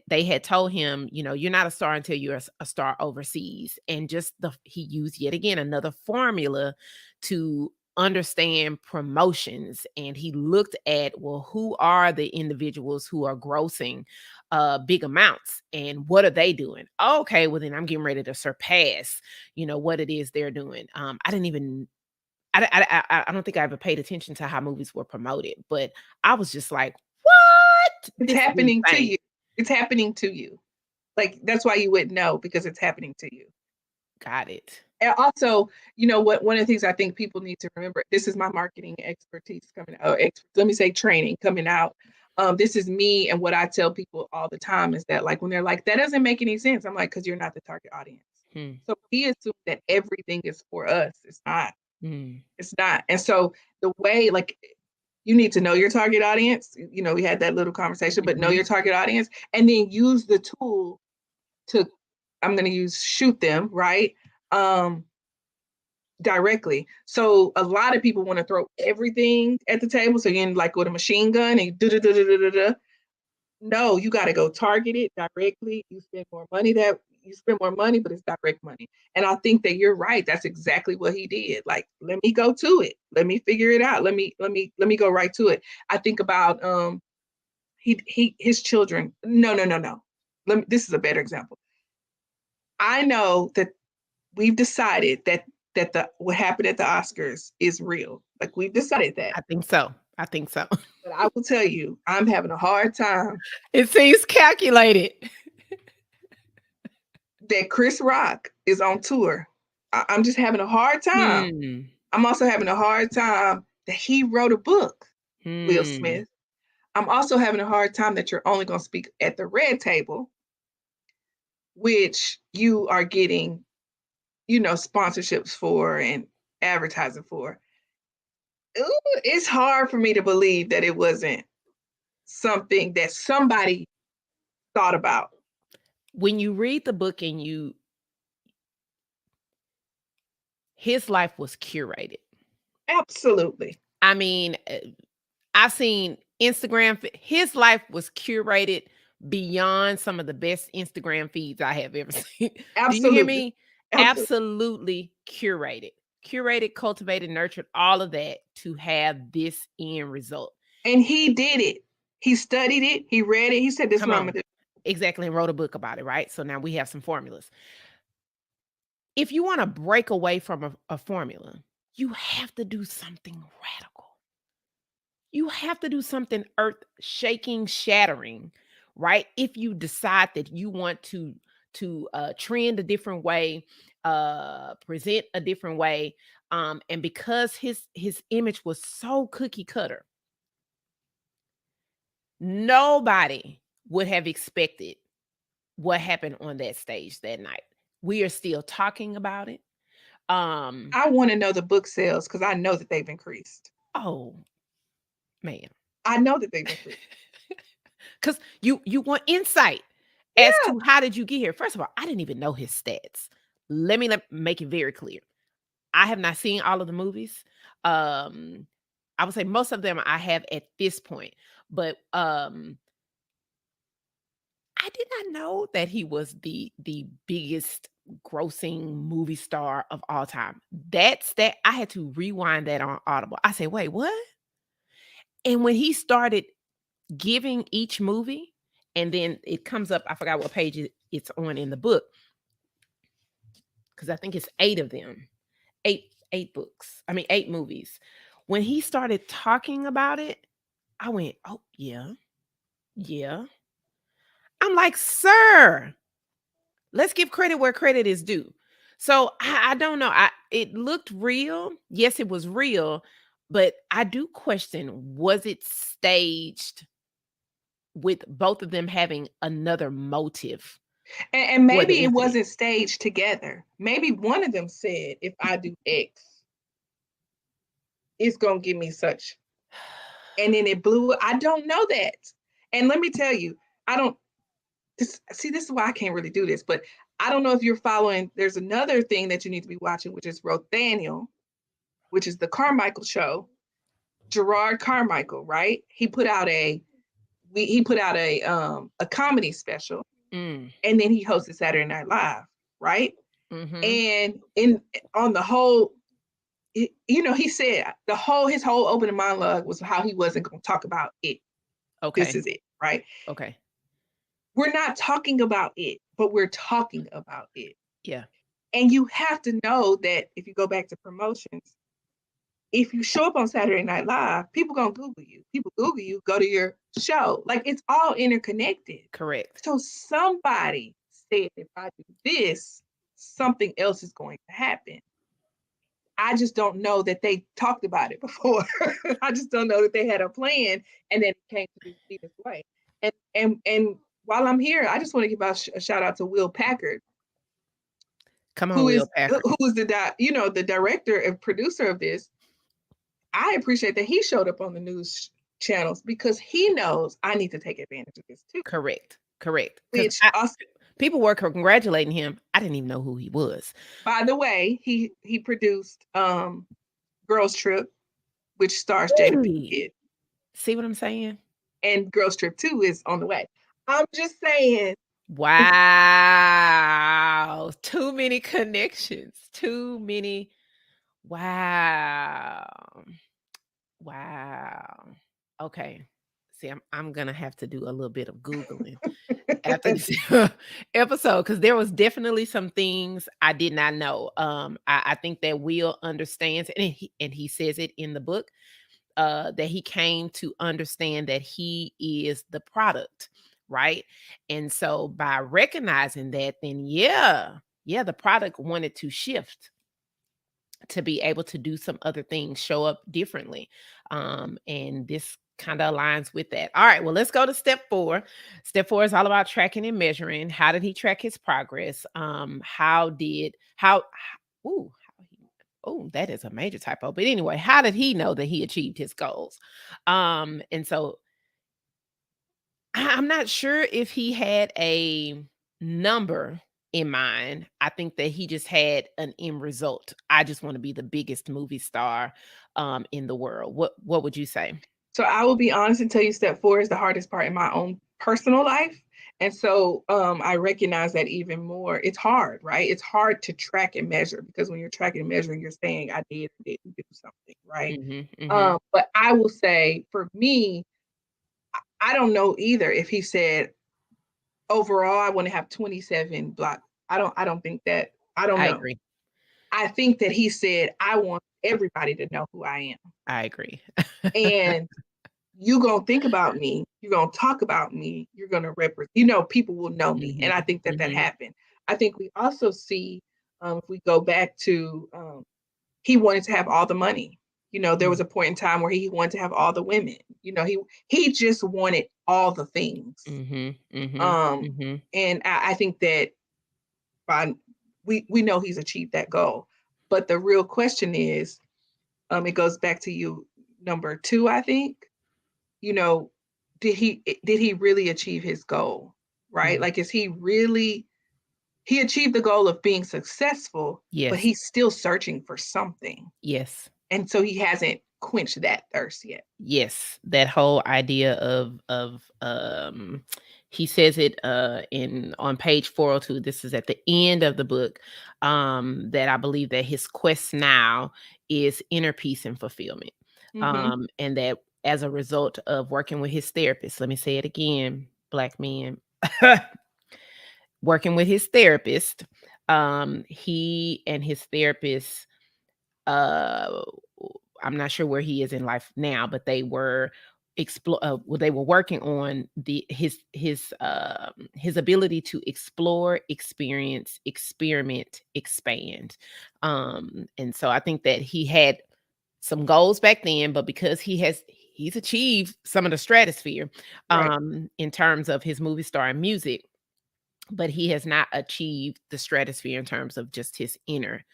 they had told him, you're not a star until you're a star overseas. And just he used yet again another formula to understand promotions. And he looked at, well, who are the individuals who are grossing big amounts, and what are they doing? Okay, well then I'm getting ready to surpass, what it is they're doing. I didn't even I don't think I ever paid attention to how movies were promoted, but I was just like, "What? It's This is happening to insane." you. It's happening to you. Like that's why you wouldn't know because it's happening to you. Got it. And also, what one of the things I think people need to remember, this is my marketing expertise coming out, let me say training coming out. This is me, and what I tell people all the time is that, like, when they're like, that doesn't make any sense, I'm like, because you're not the target audience. So we assume that everything is for us. It's not. It's not. And so the way, like, you need to know your target audience. We had that little conversation, but know your target audience, and then use the tool to, I'm going to use shoot them, right? Directly. So a lot of people want to throw everything at the table. So you're in, like, with a machine gun and do. No, you got to go target it directly. You spend more money, but it's direct money. And I think that you're right. That's exactly what he did. Like, let me go to it. Let me figure it out. Let me go right to it. I think about his children. No. This is a better example. I know that we've decided that what happened at the Oscars is real. Like, we've decided that. I think so. But I will tell you, I'm having a hard time It seems calculated. that Chris Rock is on tour. I'm just having a hard time. I'm also having a hard time that he wrote a book, Will Smith. I'm also having a hard time that you're only going to speak at the red table, which you are getting, sponsorships for and advertising for. Ooh, it's hard for me to believe that it wasn't something that somebody thought about. When you read the book and his life was curated. Absolutely. I mean, I've seen Instagram. His life was curated beyond some of the best Instagram feeds I have ever seen. Absolutely. Do you hear me? Absolutely curated. Curated, cultivated, nurtured, all of that to have this end result. And he did it. He studied it. He read it. He said, this is what I'm going to do. Exactly, and wrote a book about it, right? So now we have some formulas. If you want to break away from a formula, you have to do something radical. You have to do something earth-shaking, shattering, right? If you decide that you want to trend a different way, present a different way, and because his image was so cookie cutter, nobody would have expected what happened on that stage that night. We are still talking about it. I want to know the book sales, because I know that they've increased. Oh, man. I know that they've increased. Because you want insight as to how did you get here. First of all, I didn't even know his stats. Let me make it very clear. I have not seen all of the movies. I would say most of them I have at this point. But I did not know that he was the biggest grossing movie star of all time. That's that. I had to rewind that on Audible. I said, wait, what? And when he started giving each movie, and then it comes up, I forgot what page it's on in the book, because I think it's 8 of them. 8 books. I mean, 8 movies. When he started talking about it, I went, oh, yeah. I'm like, sir, let's give credit where credit is due. So I don't know. It looked real. Yes, it was real, but I do question, was it staged with both of them having another motive? And maybe it wasn't staged together. Maybe one of them said, if I do X, it's going to give me such. And then it blew. I don't know that. And let me tell you, this is why I can't really do this, but I don't know if you're following. There's another thing that you need to be watching, which is Rothaniel, which is the Carmichael show. Gerard Carmichael, right? He put out a comedy special, and then he hosted Saturday Night Live, right? And on the whole, he said his whole opening monologue was how he wasn't going to talk about it. Okay, this is it, right? Okay, we're not talking about it, but we're talking about it. Yeah. And you have to know that if you go back to promotions, if you show up on Saturday Night Live, people gonna Google you. People Google you, go to your show. Like, it's all interconnected. Correct. So somebody said, if I do this, something else is going to happen. I just don't know that they talked about it before. I just don't know that they had a plan, and then it came to be this way. And while I'm here, I just want to give a shout out to Will Packard, Come on, who Will is Packard. the director and producer of this. I appreciate that he showed up on the news channels because he knows I need to take advantage of this too. Correct. Because Which also, people were congratulating him. I didn't even know who he was. by the way, he produced Girls Trip, which stars Jada Pinkett. See what I'm saying? And Girls Trip 2 is on the way. I'm just saying. Wow. Too many connections. Too many. Wow. Wow. Okay. See, I'm gonna have to do a little bit of Googling after this episode because there was definitely some things I did not know. I think that Will understands, and he says it in the book, that he came to understand that he is the product, right? And so by recognizing that, then yeah, the product wanted to shift to be able to do some other things, show up differently. And this kind of aligns with that. All right, well, let's go to step 4. Step 4 is all about tracking and measuring. How did he track his progress? Ooh, oh, that is a major typo. But anyway, how did he know that he achieved his goals? And so I'm not sure if he had a number in mind. I think that he just had an end result. I just want to be the biggest movie star in the world. What would you say? So I will be honest and tell you step 4 is the hardest part in my own personal life. And so I recognize that even more. It's hard, right? It's hard to track and measure because when you're tracking and measuring, you're saying I did or didn't do something, right? But I will say for me, I don't know either if he said overall I want to have 27 block. I don't think that. I don't I know. agree. I think that he said I want everybody to know who I am. I agree. And you gonna think about me, you're gonna talk about me, you're gonna represent, people will know me. And I think that happened. I think we also see, if we go back to, he wanted to have all the money. There was a point in time where he wanted to have all the women. He just wanted all the things. And I think that by we know he's achieved that goal. But the real question is, it goes back to you, number 2, I think. Did he really achieve his goal, right? Like, is he achieved the goal of being successful, but Yes. he's still searching for something. Yes. And so he hasn't quenched that thirst yet. Yes, that whole idea of he says it on page 402. This is at the end of the book, that I believe that his quest now is inner peace and fulfillment. And that as a result of working with his therapist, let me say it again, Black men, working with his therapist, he and his therapist, I'm not sure where he is in life now, but they were they were working on his ability to explore, experience, experiment, expand. And so I think that he had some goals back then, but because he's achieved some of the stratosphere, Right. in terms of his movie star and music, but he has not achieved the stratosphere in terms of just his inner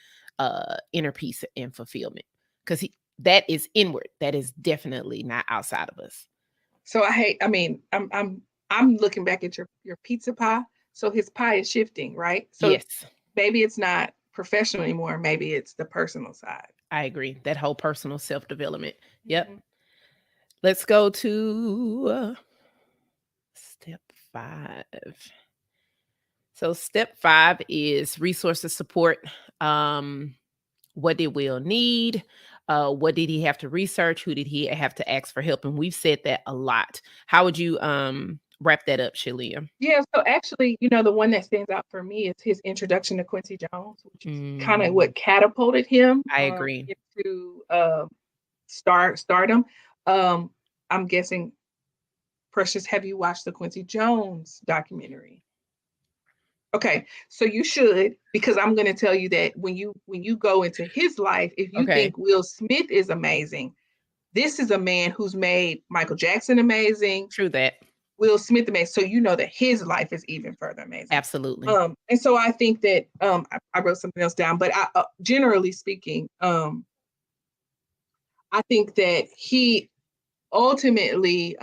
peace and fulfillment, because that is inward. That is definitely not outside of us. So I'm looking back at your pizza pie. So his pie is shifting, right? So Yes, maybe it's not professional anymore. Maybe it's the personal side. I agree. That whole personal self-development. Yep. Let's go to step 5. So step 5 is resources support. What did Will need? What did he have to research? Who did he have to ask for help? And we've said that a lot. How would you wrap that up, Sheleah? Yeah, so actually, the one that stands out for me is his introduction to Quincy Jones, which is kind of what catapulted him I agree. into stardom. I'm guessing, Precious, have you watched the Quincy Jones documentary? Okay, so you should, because I'm going to tell you that when you go into his life, if you Okay. think Will Smith is amazing, this is a man who's made Michael Jackson amazing, True that. Will Smith amazing. So you know that his life is even further amazing. Absolutely. And so I think that I wrote something else down, but generally speaking, I think that he ultimately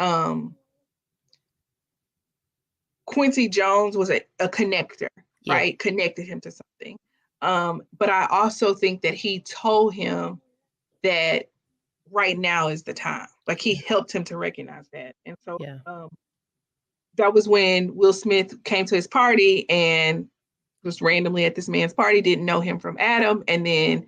Quincy Jones was a connector, Yeah. right? Connected him to something. But I also think that he told him that right now is the time. Like he helped him to recognize that. And so Yeah. that was when Will Smith came to his party and was randomly at this man's party, didn't know him from Adam. And then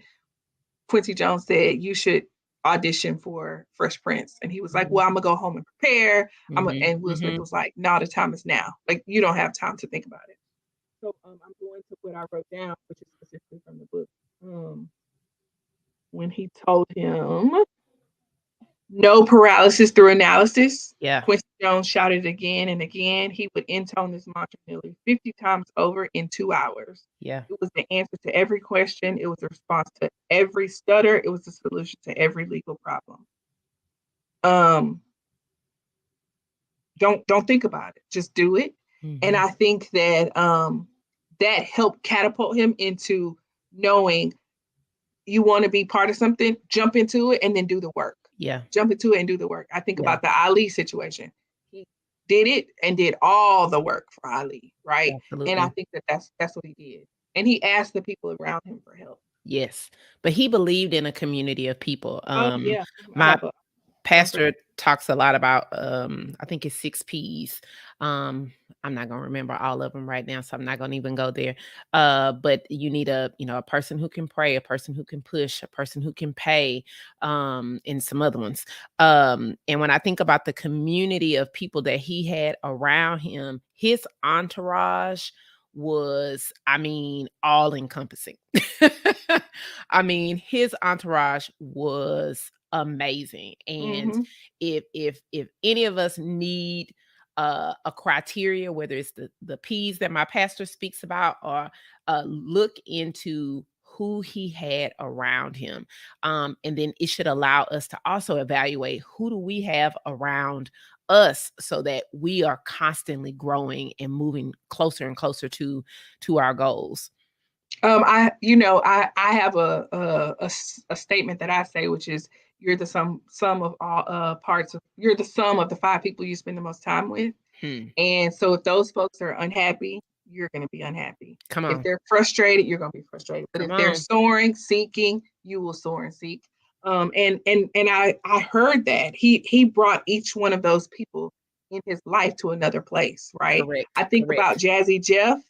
Quincy Jones said, you should audition for Fresh Prince. And he was like, well, I'm gonna go home and prepare. Mm-hmm. And Will Smith Mm-hmm. was like, no, the time is now. Like, you don't have time to think about it. So I'm going to what I wrote down, which is specifically from the book. When he told him no paralysis through analysis, Yeah. Quincy Jones shouted again and again. He would intone this mantra nearly 50 times over in 2 hours. Yeah. It was the answer to every question. It was a response to every stutter. It was the solution to every legal problem. Um, don't think about it. Just do it. And Mm-hmm. I think that that helped catapult him into knowing you want to be part of something, jump into it and then do the work. Yeah. Jump into it and do the work. I think Yeah. about the Ali situation. He did it and did all the work for Ali, right? And I Absolutely. think that that's what he did. And he asked the people around him for help. Yes. But he believed in a community of people. Oh yeah, I My have a pastor talks a lot about I think it's 6 P's. I'm not gonna remember all of them right now, so I'm not gonna even go there. But you need a person who can pray, a person who can push, a person who can pay, and some other ones. And when I think about the community of people that he had around him, his entourage was, I mean, all encompassing. I mean, his entourage was amazing. And mm-hmm. if any of us need a criteria, whether it's the P's that my pastor speaks about, or look into who he had around him, and then it should allow us to also evaluate who do we have around us, so that we are constantly growing and moving closer and closer to our goals. I have a statement that I say, which is you're the sum of all parts of you're the sum of the five people you spend the most time with. Hmm. And so if those folks are unhappy, you're going to be unhappy. Come If on. they're frustrated, you're going to be frustrated. But Come if they're on. soaring, seeking, you will soar and seek. And I heard that he brought each one of those people in his life to another place, right? Correct. I think about Correct. Jazzy Jeff.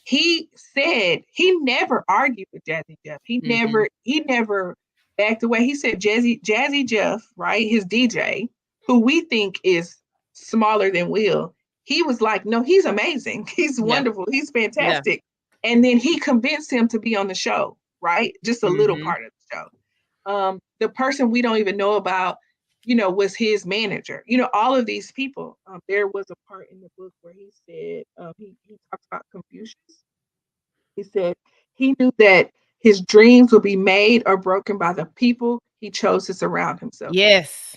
He said he never argued with Jazzy Jeff. Hmm. He never backed away. He said Jazzy Jeff, right? His DJ, who we think is smaller than Will, he was like, no, he's amazing. He's Yeah. wonderful. He's Yeah. fantastic. And then he convinced him to be on the show, right? Just a little Hmm. part of the show. The person we don't even know about, was his manager. All of these people. There was a part in the book where he said he talks about Confucius. He said he knew that his dreams would be made or broken by the people he chose to surround himself with. Yes.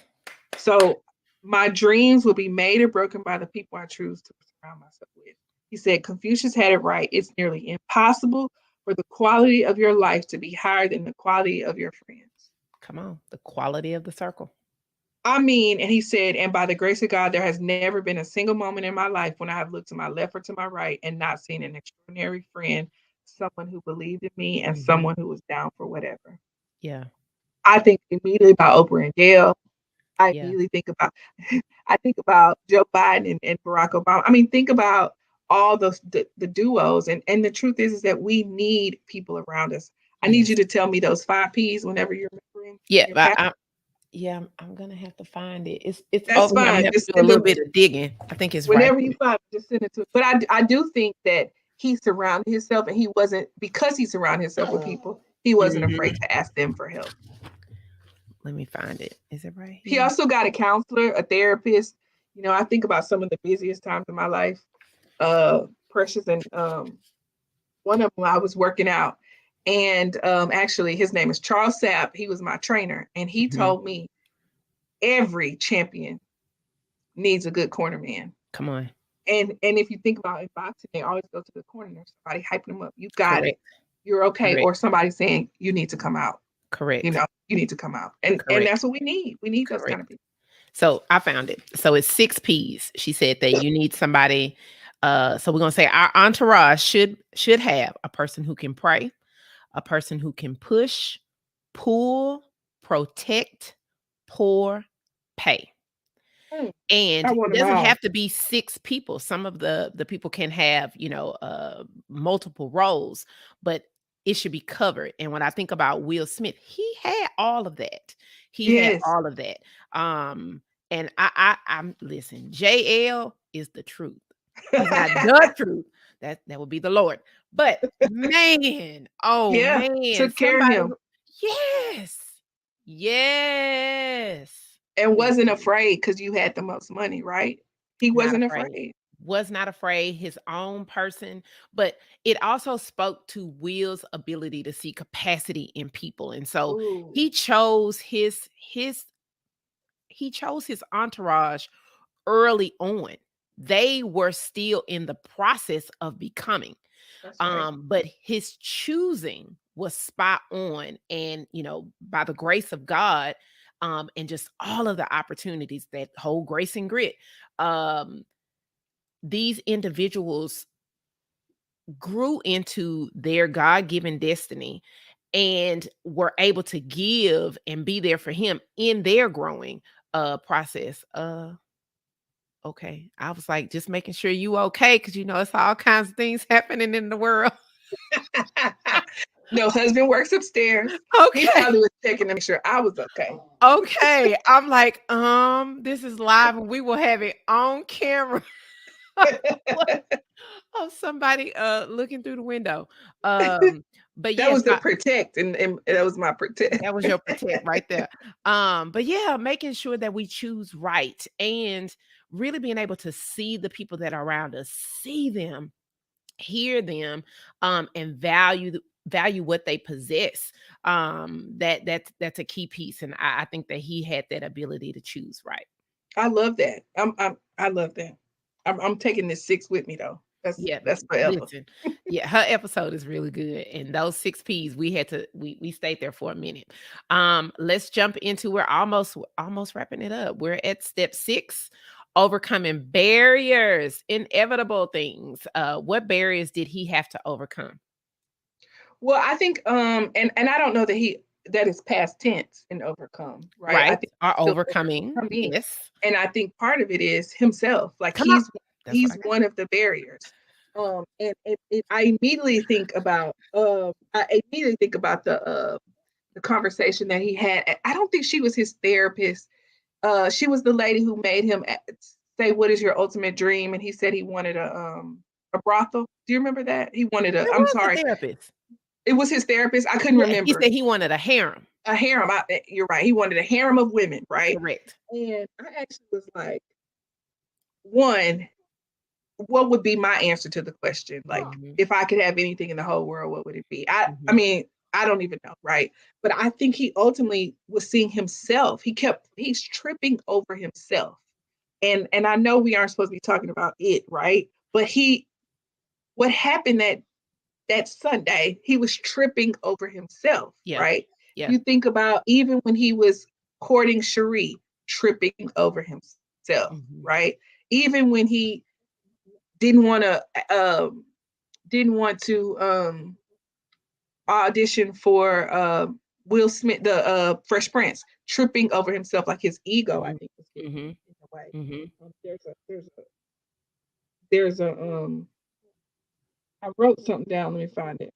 So my dreams will be made or broken by the people I choose to surround myself with. He said Confucius had it right. It's nearly impossible for the quality of your life to be higher than the quality of your friends. Come on. The quality of the circle. I mean, and he said, and by the grace of God, there has never been a single moment in my life when I have looked to my left or to my right and not seen an extraordinary friend, someone who believed in me and Hmm. someone who was down for whatever. Yeah. I think immediately about Oprah and Gail. I Yeah. immediately think about I think about Joe Biden and Barack Obama. I mean, think about all the duos. And the truth is that we need people around us. I need Yes. you to tell me those 5 P's whenever you're remembering Yeah. your But past. yeah, I'm gonna have to find it. It's That's over here. I'm fine. gonna have to Just do a send little them bit of digging. I think it's right whenever you here. find it, just send it to. But I do think that he surrounded himself, and he wasn't because he surrounded himself with people. He wasn't afraid Hmm. to ask them for help. Let me find it. Is it right He here? also got a counselor, a therapist. I think about some of the busiest times in my life, Precious and one of them I was working out, and actually his name is Charles Sapp. He was my trainer, and he Mhm. told me every champion needs a good corner man. Come on. And if you think about in boxing, they always go to the corner. There's somebody hyping them up. You got it. Correct. You're okay. Correct. Or somebody saying you need to come out. Correct. You need to come out. And Correct. that's what we need. We need those kind Correct. of people. So I found it. So it's 6 P's. She said that you need somebody. So we're gonna say our entourage should have a person who can pray, a person who can push, pull, protect, pour, pay. Mm, I And want it them doesn't all. have to be 6 people. Some of the people can have, multiple roles, but it should be covered. And when I think about Will Smith, he had all of that. He had Yes. all of that. Um, and I'm listen, JL is the truth. He's not the truth. That would be the Lord. But man, oh Yeah. man, Took care of somebody him yes. Yes. and wasn't Listen. afraid because you had the most money, right? He Not wasn't afraid. afraid. Was not afraid, his own person, but it also spoke to Will's ability to see capacity in people. And so Ooh, he chose his entourage early on. They were still in the process of becoming. that's right. But his choosing was spot on, and by the grace of God, and just all of the opportunities, that whole grace and grit. Um, these individuals grew into their God-given destiny and were able to give and be there for him in their growing process. Okay. I was like, just making sure you okay, because it's all kinds of things happening in the world. No, husband works upstairs. He Okay. probably was checking to make sure I was okay. Okay. I'm like, this is live and we will have it on camera. Of somebody looking through the window. But That yes, was the protect, and that was my protect. that was your protect right there. But yeah, making sure that we choose right and really being able to see the people that are around us, see them, hear them, and value what they possess. That's a key piece. And I think that he had that ability to choose right. I love that. I love that. I'm taking this 6 with me though. Yeah, That's forever. listen. Yeah, her episode is really good. And those 6 P's, we stayed there for a minute. Let's jump into we're almost wrapping it up. We're at step 6, overcoming barriers, inevitable things. What barriers did he have to overcome? Well, I think and I don't know that is past tense in overcome, right? I Right? think Are still overcoming. overcoming. Yes. And I think part of it is himself. Like Come on. That's what he's I got. one of the barriers. And I immediately think about the conversation that he had. I don't think she was his therapist. She was the lady who made him say, "What is your ultimate dream?" And he said he wanted a brothel. Do you remember that? He wanted a. There I'm was a sorry, therapist. it was his therapist. I couldn't Yeah, he remember said he wanted a harem. a harem. You're right. He wanted a harem of women, right? Correct. And I actually was like, one, what would be my answer to the question? Like, Mhm, if I could have anything in the whole world, what would it be? I mhm, mean, I don't even know, right? But I think he ultimately was seeing himself. He's tripping over himself. And I know we aren't supposed to be talking about it, right? But what happened that Sunday, he was tripping over himself, yeah, right? yeah, You think about even when he was courting Cherie, tripping over himself, mhm, right? Even when he didn't want to didn't want to audition for Will Smith, the Fresh Prince, tripping over himself, like his ego, I mhm, think, was getting mhm, in the way. mhm. There's a I wrote something down. Let me find it.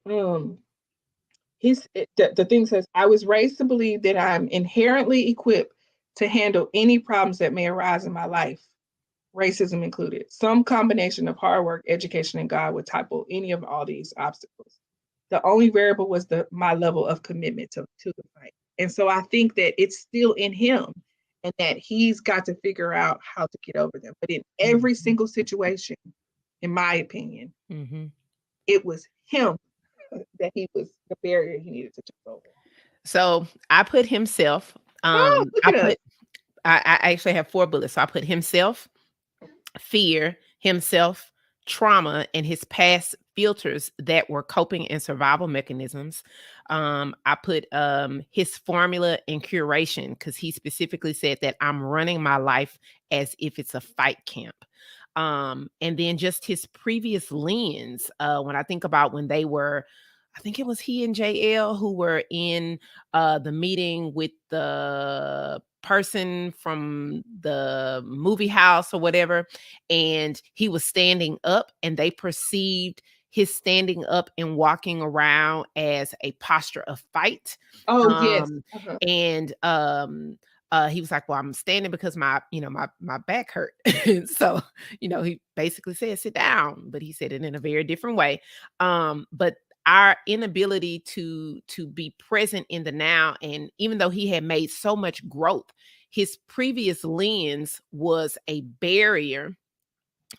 The thing says, I was raised to believe that I'm inherently equipped to handle any problems that may arise in my life, racism included. Some combination of hard work, education, and God would topple any of all these obstacles. The only variable was my level of commitment to the fight. And so I think that it's still in him and that he's got to figure out how to get over them. But in every Mhm, single situation, in my opinion, mhm. it was him that he was the barrier he needed to jump over. So I put himself. Oh, look I at us. put. I actually have 4 bullets. So I put himself, fear, himself, trauma, and his past filters that were coping and survival mechanisms. I put his formula and curation because he specifically said that I'm running my life as if it's a fight camp. And then just his previous lens. When I think about when they were, I think it was he and JL who were in the meeting with the person from the movie house or whatever, and he was standing up, and they perceived his standing up and walking around as a posture of fight. Oh, yes. Um, and he was like, "Well, I'm standing because my back hurt." So, he basically said, "Sit down," but he said it in a very different way. But our inability to be present in the now, and even though he had made so much growth, his previous lens was a barrier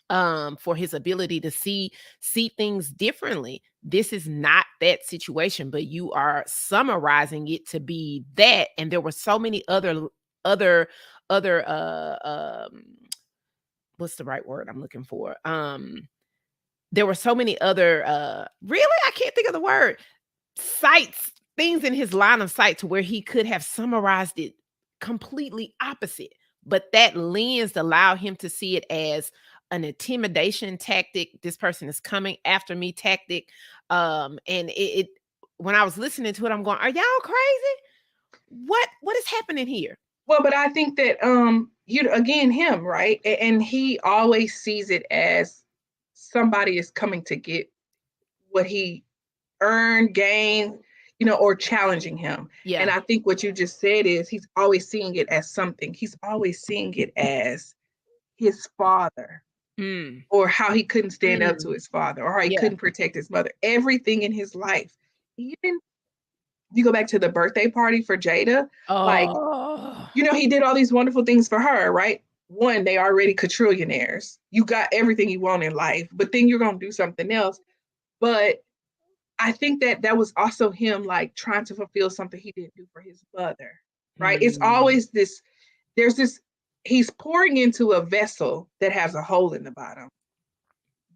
for his ability to see things differently. This is not that situation, but you are summarizing it to be that. And there were so many other what's the right word I'm looking for? There were so many other really, I can't think of the word, sights, things in his line of sight to where he could have summarized it completely opposite. But that lens allowed him to see it as an intimidation tactic. This person is coming after me tactic. And it when I was listening to it, I'm going, are y'all crazy? What is happening here? Well, but I think that again, him, right? And he always sees it as somebody is coming to get what he earned, gained, or challenging him. Yeah. And I think what you just said is he's always seeing it as something. He's always seeing it as his father, Mm. or how he couldn't stand up to his father, or how he Yeah. couldn't protect his mother. Everything in his life, even you go back to the birthday party for Jada, like, Oh. he did all these wonderful things for her, right? One, they already quadrillionaires. You got everything you want in life, but then you're going to do something else. But I think that was also him, like, trying to fulfill something he didn't do for his mother, right? It's always there's this, he's pouring into a vessel that has a hole in the bottom,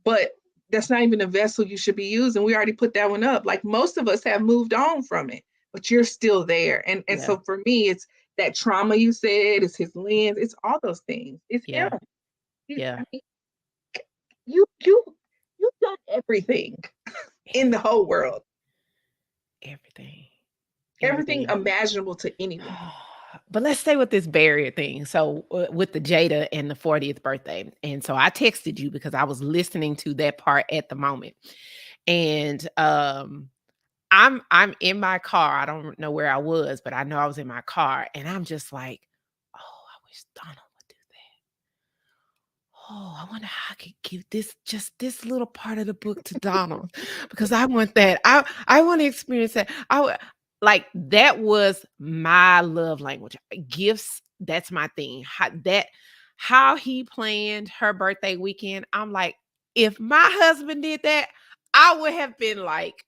but that's not even a vessel you should be using. We already put that one up. Like, most of us have moved on from it, but you're still there. And Yeah. so for me, it's that trauma you said, it's his lens, it's all those things. It's Yeah. him. Yeah. I mean, you've done everything in the whole world. Everything. Everything imaginable to anyone. But let's stay with this barrier thing. So with the Jada and the 40th birthday. And so I texted you because I was listening to that part at the moment. And I'm in my car. I don't know where I was, but I know I was in my car, and I'm just like, oh, I wish Donald would do that. Oh, I wonder how I could give this little part of the book to Donald because I want that. I want to experience that. Like, that was my love language. Gifts, that's my thing. How he planned her birthday weekend. I'm like, if my husband did that, I would have been like,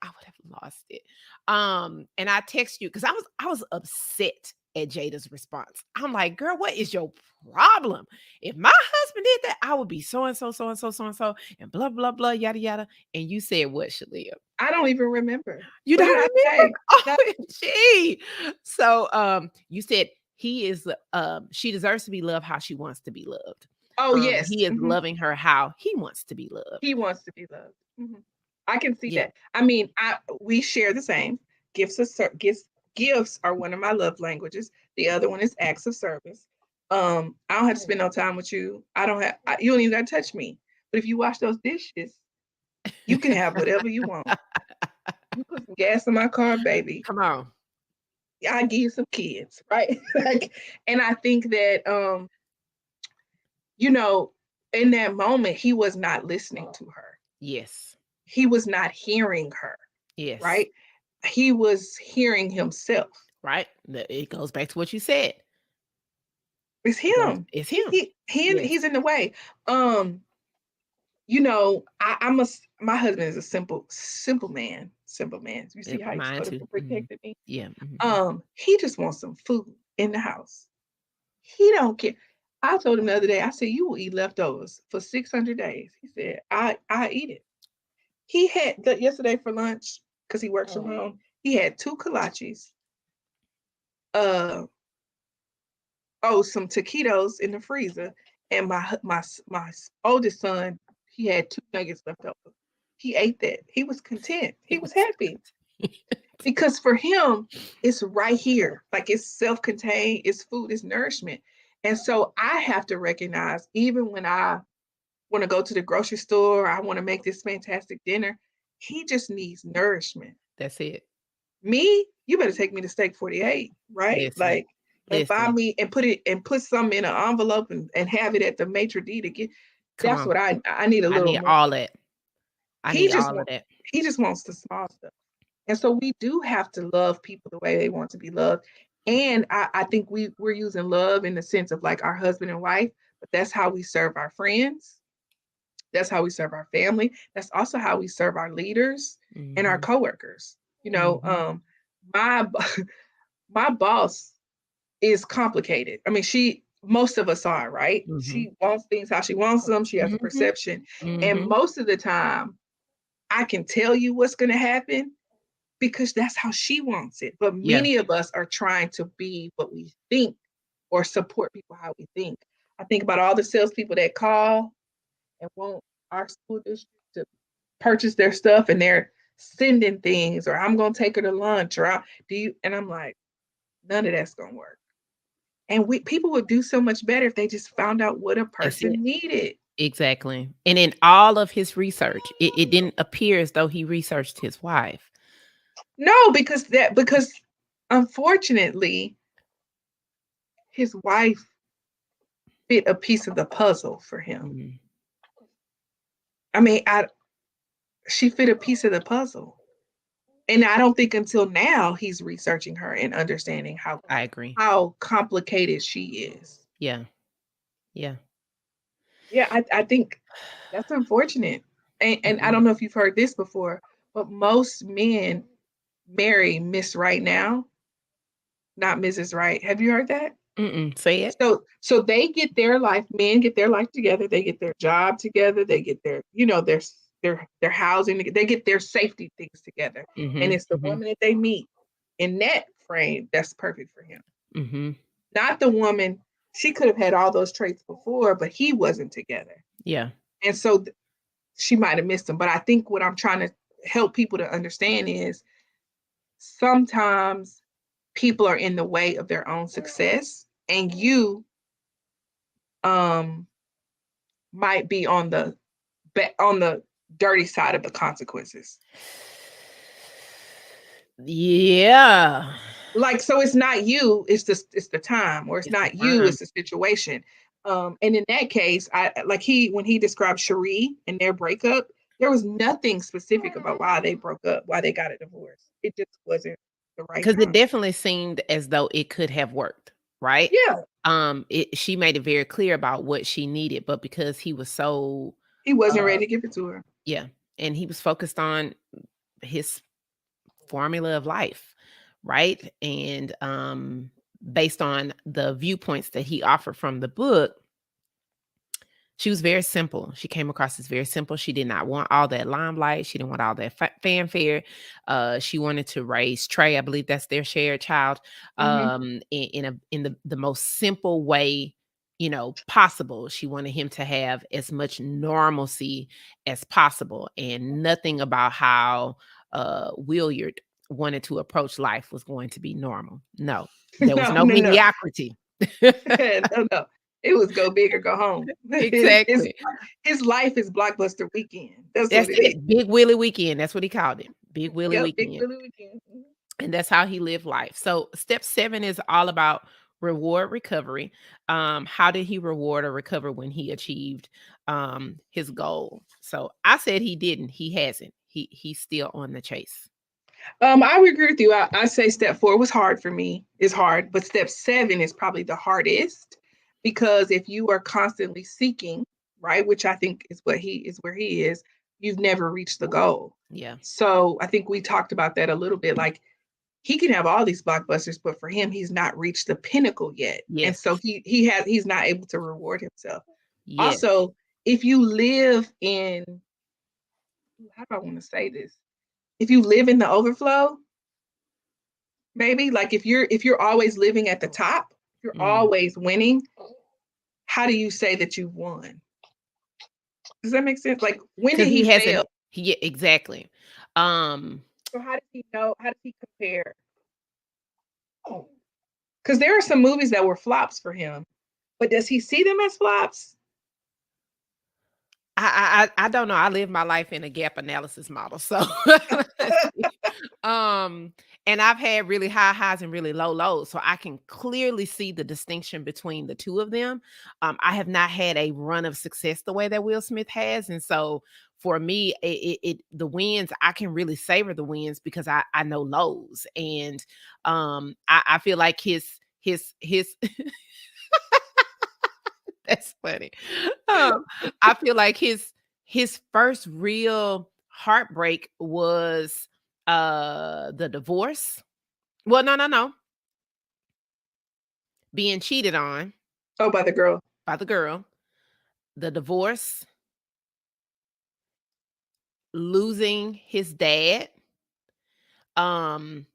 I would have lost it. And I text you because I was upset at Jada's response. I'm like, girl, what is your problem? If my husband did that, I would be so and so, so and so, so and so, and blah blah blah, yada yada. And you said what, Sheleah? I don't even remember. You What don't did I remember? say? OMG. So you said he is she deserves to be loved how she wants to be loved. Oh, yes. He is loving her how he wants to be loved. He wants to be loved. I can see Yeah. that. I mean, we share the same gifts. Gifts are one of my love languages. The other one is acts of service. I don't have to spend no time with you. You don't even got to touch me. But if you wash those dishes, you can have whatever you want. You put some gas in my car, baby. Come on. I give you some kids, right? And I think that in that moment, he was not listening to her. Yes. He was not hearing her. Yes. Right? He was hearing himself. Right. It goes back to what you said. It's him. It's him. He's in the way. my husband is a simple man. Simple man. You see how he Mine sort of too. protected me? Yeah. Mm-hmm. He just wants some food in the house. He don't care. I told him the other day, I said, you will eat leftovers for 600 days. He said, I eat it. He had yesterday for lunch, because he works from home, he had two kolaches, uh some taquitos in the freezer, and my oldest son, he had two nuggets left over. He ate that. He was content. He It was was happy because for him, it's right here. Like it's self-contained. It's food. It's nourishment. And so I have to recognize, even when I want to go to the grocery store, I want to make this fantastic dinner. He just needs nourishment. That's it. Me, you better take me to Steak 48, right? Listen, Like, and buy listen. me and put some in an envelope and have it at the maitre d to get. Come That's on. what I need a I little need more. all that. I He need just all of wants that. he just wants the small stuff. And so we do have to love people the way they want to be loved. And I think we're using love in the sense of like our husband and wife, but that's how we serve our friends. That's how we serve our family. That's also how we serve our leaders and our Mm-hmm. coworkers. You know, Mm-hmm. my my boss is complicated. I mean, most of us are, right? Mm-hmm. She wants things how she wants them. She has a Mm-hmm. perception. And Mm-hmm. most of the time, I can tell you what's going to happen because that's how she wants it. But Yeah. many of us are trying to be what we think or support people how we think. I think about all the salespeople that call and want our school district to purchase their stuff, and they're sending things, or I'm going to take her to lunch, or do you? And I'm like, none of that's going to work. And people would do so much better if they just found out what a That's it. person needed. Exactly. And in all of his research, it didn't appear as though he researched his wife. No, because unfortunately, his wife fit a piece of the puzzle for him. Mhm. I mean, she fit a piece of the puzzle. And I don't think until now he's researching her and understanding I agree. how complicated she is. Yeah. Yeah. Yeah, I think that's unfortunate. And I Mhm. don't know if you've heard this before, but most men marry Miss Right Now, not Mrs. Right. Have you heard that? Mm-mm. Say it. So they get their life, men get their life together, they get their job together, they get their housing, they get their safety things together. And Mhm. it's the Mhm. woman that they meet in that frame that's perfect for him. Mhm. Not the woman, she could have had all those traits before, but he wasn't together. Yeah. And so she might have missed him. But I think what I'm trying to help people to understand is sometimes people are in the way of their own success, and you um might be on the dirty side of the consequences. Yeah. Like, so it's not you, it's the time, or it's It's the not you, time. it's the situation. And in that case, I like when he described Cherie and their breakup, there was nothing specific about why they broke up, why they got a divorce. It just wasn't the right 'Cause it time. definitely seemed as though it could have worked, right? Yeah, She made it very clear about what she needed, but because he was so, he wasn't uh ready to give it to her. yeah, and he was focused on his formula of life, right? And, based on the viewpoints that he offered from the book, she was very simple. She came across as very simple. She did not want all that limelight. She didn't want all that fanfare. She wanted to raise Trey. I believe that's their shared child. Hmm. In the most simple way, possible. She wanted him to have as much normalcy as possible, and nothing about how Williard wanted to approach life was going to be normal. No, there was No, no no, no. mediocrity. No, no. It was go big or go home. Exactly. His life is blockbuster weekend. That's That's what it is. it. Big Willie weekend. That's what he called it. Big Willie Yep, big weekend. Willie weekend. Mhm. And that's how he lived life. So step 7 is all about reward recovery. How did he reward or recover when he achieved his goal? So I said he didn't. He hasn't. He's still on the chase. I would agree with you. I say step 4 was hard for me. It's hard, but step 7 is probably the hardest because if you are constantly seeking, right? Which I think is where he is. You've never reached the goal. Yeah. So I think we talked about that a little bit. Like he can have all these blockbusters, but for him, he's not reached the pinnacle yet. And Yes. so he's not able to reward himself. Yes. Also, if you live in, how do I want to say this? If you live in the overflow, maybe like if you're always living at the top, you're Mm. always winning, how do you say that you've won? Does that make sense? Like when did Because he he hasn't. fail? Yeah, exactly. So how does he know? How does he compare? Because there are some movies that were flops for him, but does he see them as flops? I don't know. I live my life in a gap analysis model. So let's see. Um, and I've had really high highs and really low lows. So I can clearly see the distinction between the two of them. I have not had a run of success the way that Will Smith has. And so for me, the wins, I can really savor the wins because I know lows. And I feel like his that's funny. Um, I feel like his first real heartbreak was the divorce. Well, no. Being cheated on Oh, by the girl. by the girl, the divorce, losing his dad. Um,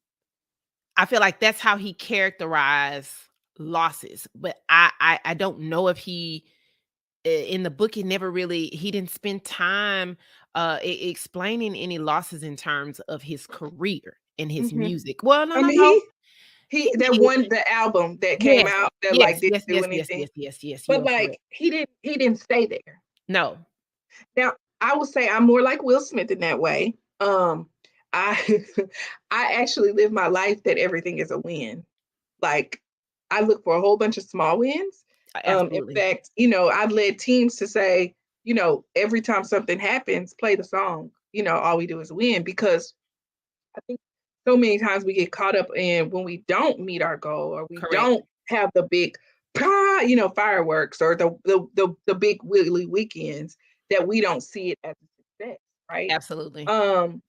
I feel like that's how he characterized losses. But I don't know if in the book, he didn't spend time explaining any losses in terms of his career and his Hmm. music. Well, no, I no, mean, no. he He that did. one the album that came Yes, out that like yes, didn't yes, do yes, yes, anything, yes, yes, yes. You but are correct. like he didn't stay there. No. Now, I would say I'm more like Will Smith in that way. I I actually live my life that everything is a win. Like I look for a whole bunch of small wins. In Absolutely. fact, I've led teams to say, every time something happens, play the song. All we do is win because I think so many times we get caught up in when we don't meet our goal or we Correct. don't have the big fireworks or the big Willy weekends that we don't see it as a success, right? Absolutely. Um,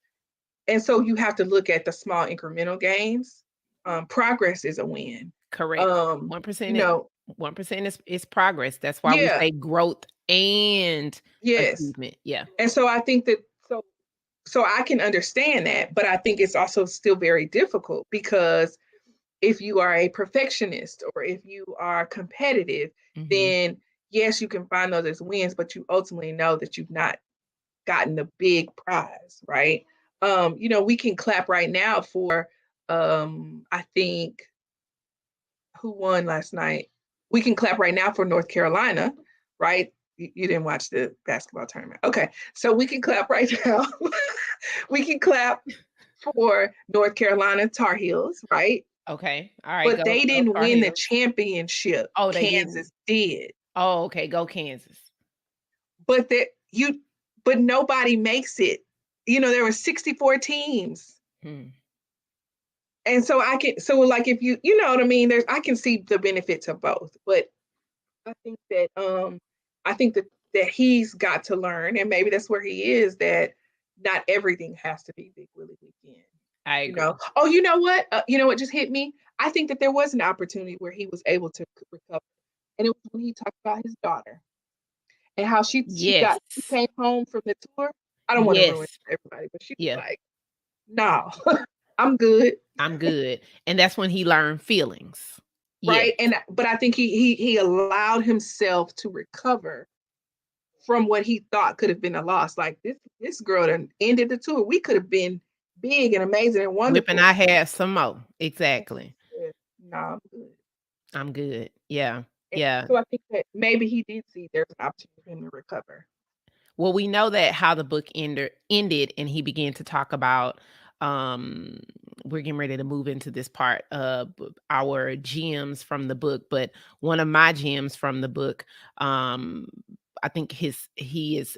and so you have to look at the small incremental gains. Progress is a win. Correct. Um, you 1% it know, 1% is progress. That's why we yeah, say growth and yes. achievement. Yeah. And so I think that so I can understand that, but I think it's also still very difficult because if you are a perfectionist or if you are competitive, Mhm. then yes, you can find those as wins, but you ultimately know that you've not gotten the big prize, right? We can clap right now for I think who won last night. We can clap right now for North Carolina, right? You didn't watch the basketball tournament. Okay. So we can clap right now. We can clap for North Carolina Tar Heels, right? Okay. All right. But Go they go didn't Tar win the Heels. championship. Oh, they didn't. Kansas did. Oh, okay. Go Kansas. But that you but nobody makes it. There were 64 teams. Hmm. And so like if you know what I mean, I can see the benefits of both. But I think that I think that he's got to learn, and maybe that's where he is, that not everything has to be Big Willie weekend. I agree. Oh, you know what? You know what just hit me? I think that there was an opportunity where he was able to recover. And it was when he talked about his daughter and how Yes. she came home from the tour. I don't want to ruin it Yes. for everybody, but she was Yeah. like, no, I'm good. I'm good. And that's when he learned feelings. Yes. Right. But I think he allowed himself to recover from what he thought could have been a loss. Like this girl done ended the tour. We could have been big and amazing and Whipping wonderful. our hair some more. Exactly. No, I'm good. I'm good. Yeah. And Yeah. so I think that maybe he did see there's an opportunity for him to recover. Well, we know that how the book ended, and he began to talk about um we're getting ready to move into this part of our gems from the book, but one of my gems from the book, um I think he is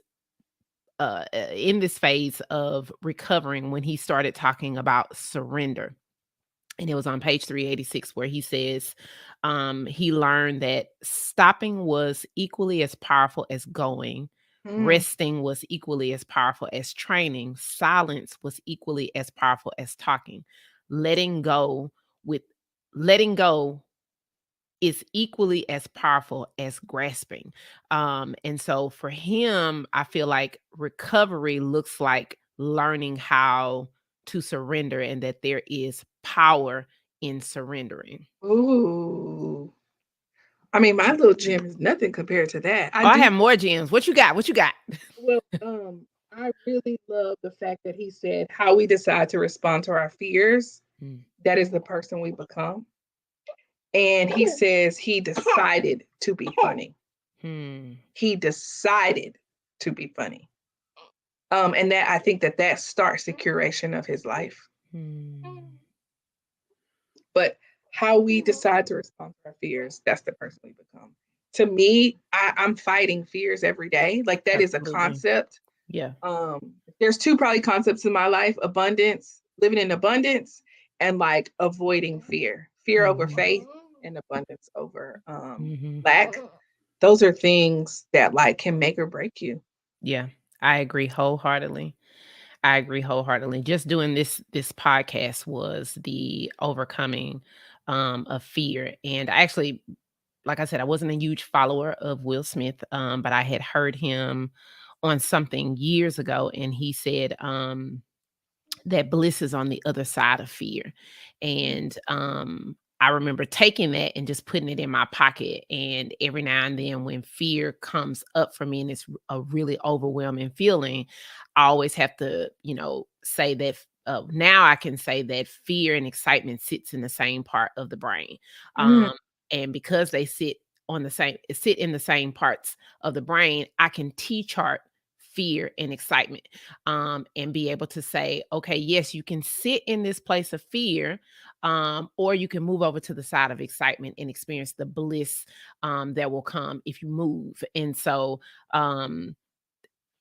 in this phase of recovering when he started talking about surrender. and it was on page 386 where he says he learned that stopping was equally as powerful as going, Mm. resting was equally as powerful as training, silence was equally as powerful as talking, letting go with letting go is equally as powerful as grasping. And so for him, I feel like recovery looks like learning how to surrender and that there is power in surrendering. Ooh. I mean, my little gym is nothing compared to that. I Oh, I do have more gems. What you got? What you got? well, I really love the fact that he said how we decide to respond to our fears, Mm, that is the person we become. And he says he decided to be funny. hmm, He decided to be funny. And that I think that that starts the curation of his life. hmm. But how we decide to respond to our fears, that's the person we become. To me, I'm fighting fears every day. Like that is a Absolutely. concept. Yeah. There's two probably concepts in my life: abundance, living in abundance, and like avoiding fear. Fear over Hmm. faith and abundance over Hmm. lack. Those are things that like can make or break you. Yeah. I agree wholeheartedly. I agree wholeheartedly. Just doing this podcast was the overcoming of fear. And I actually, like I said, I wasn't a huge follower of Will Smith, but I had heard him on something years ago, and he said that bliss is on the other side of fear. And I remember taking that and just putting it in my pocket. And every now and then, when fear comes up for me and it's a really overwhelming feeling, I always have to, say that. Now I can say that fear and excitement sits in the same part of the brain, Mm, um, and because they sit in the same parts of the brain, I can T-chart fear and excitement, and be able to say, okay, yes, you can sit in this place of fear, or you can move over to the side of excitement and experience the bliss that will come if you move. And so,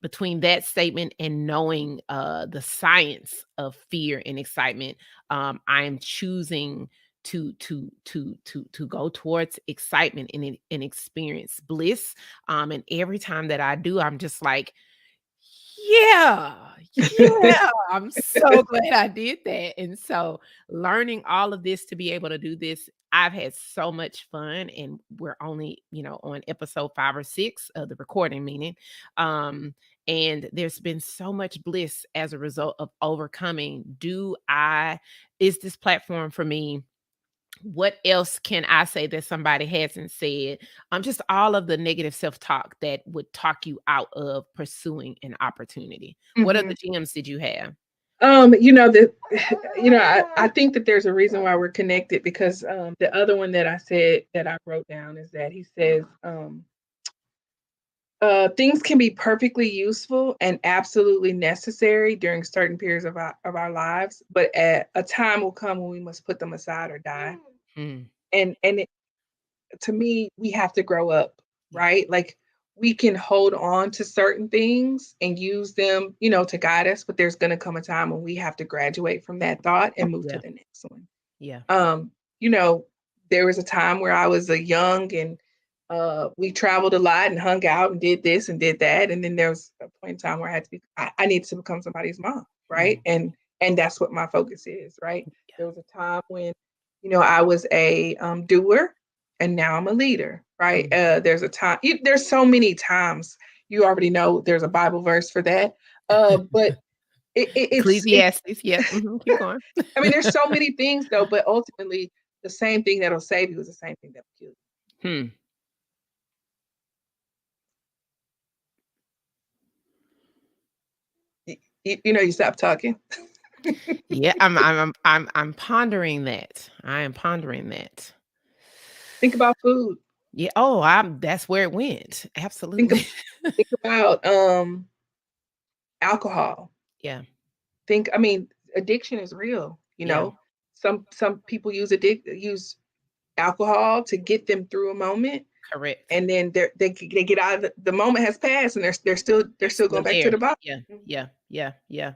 between that statement and knowing the science of fear and excitement, I am choosing to go towards excitement and experience bliss. And every time that I do, I'm just like, yeah, yeah, I'm so glad I did that, and so learning all of this to be able to do this, I've had so much fun, and we're only, on episode 5 or 6 of the recording, meaning, and there's been so much bliss as a result of overcoming. Is this platform for me? What else can I say that somebody hasn't said? Just all of the negative self-talk that would talk you out of pursuing an opportunity. What mhm. other gems did you have? The I think that there's a reason why we're connected because the other one that I said that I wrote down is that he says things can be perfectly useful and absolutely necessary during certain periods of our lives, but at a time will come when we must put them aside or die. Hmm. And to me, we have to grow up, Yeah. right? Like we can hold on to certain things and use them, to guide us, but there's going to come a time when we have to graduate from that thought and move to Yeah. the next one. Yeah. Um, you know, there was a time where I was a young and we traveled a lot and hung out and did this and did that. And then there was a point in time where I needed to become somebody's mom, right? Mm. And that's what my focus is, right? Yeah. There was a time when, I was a doer, and now I'm a leader, right? Mm. There's a time. There's so many times. You already know there's a Bible verse for that. But it's. Ecclesiastes. Yep. Keep going. I mean, there's so many things though, but ultimately, the same thing that'll save you is the same thing that'll kill Hmm. you. You stop talking. Yeah, I'm pondering that. I am pondering that. Think about food. Yeah. Oh, I'm that's where it went. Think Absolutely. think about alcohol. Yeah. I mean, addiction is real. Yeah. Some people use alcohol to get them through a moment, Correct. and then they get out of the moment has passed, and they're still They're going still back to there. the bottle. Yeah. Mhm. Yeah. Yeah. Yeah.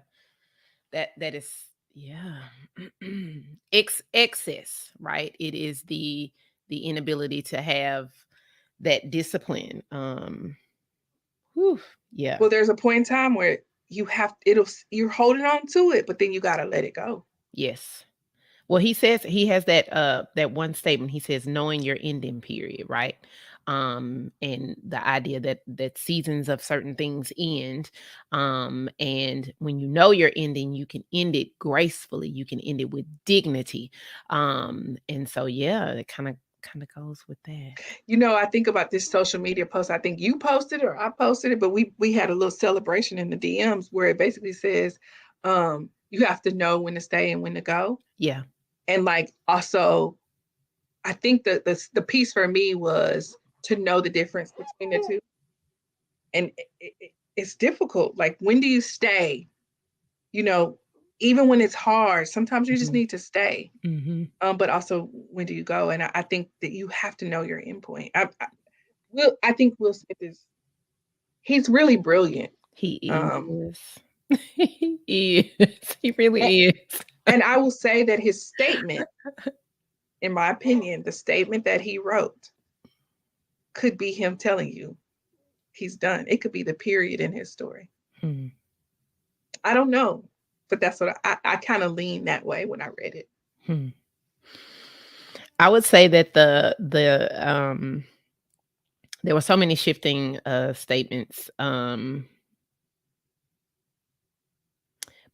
That is. Yeah. Excess, right? It is the inability to have that discipline. Whew, yeah. Well, there's a point in time where you're holding on to it, but then you got to let it go. Yes. Well, he says he has that one statement. He says knowing your ending period, right? And the idea that seasons of certain things end. And when you know you're ending, you can end it gracefully. You can end it with dignity. And so yeah, it kind of goes with that. I think about this social media post. I think you posted it or I posted it, but we had a little celebration in the DMs where it basically says, you have to know when to stay and when to go. Yeah. And like also, I think the piece for me was to know the difference between the two. And it's difficult. Like, when do you stay? You know, even when it's hard, sometimes you just Mhm. need to stay. Mhm. But also, when do you go? And I think that you have to know your endpoint. I think Will Smith he's really brilliant. He Um, is. He is. He and, really is. and I will say that his statement, in my opinion, the statement that he wrote could be him telling you he's done. It could be the period in his story. Hmm. I don't know, but that's what I kind of lean that way when I read it. Hmm. I would say that the there were so many shifting statements,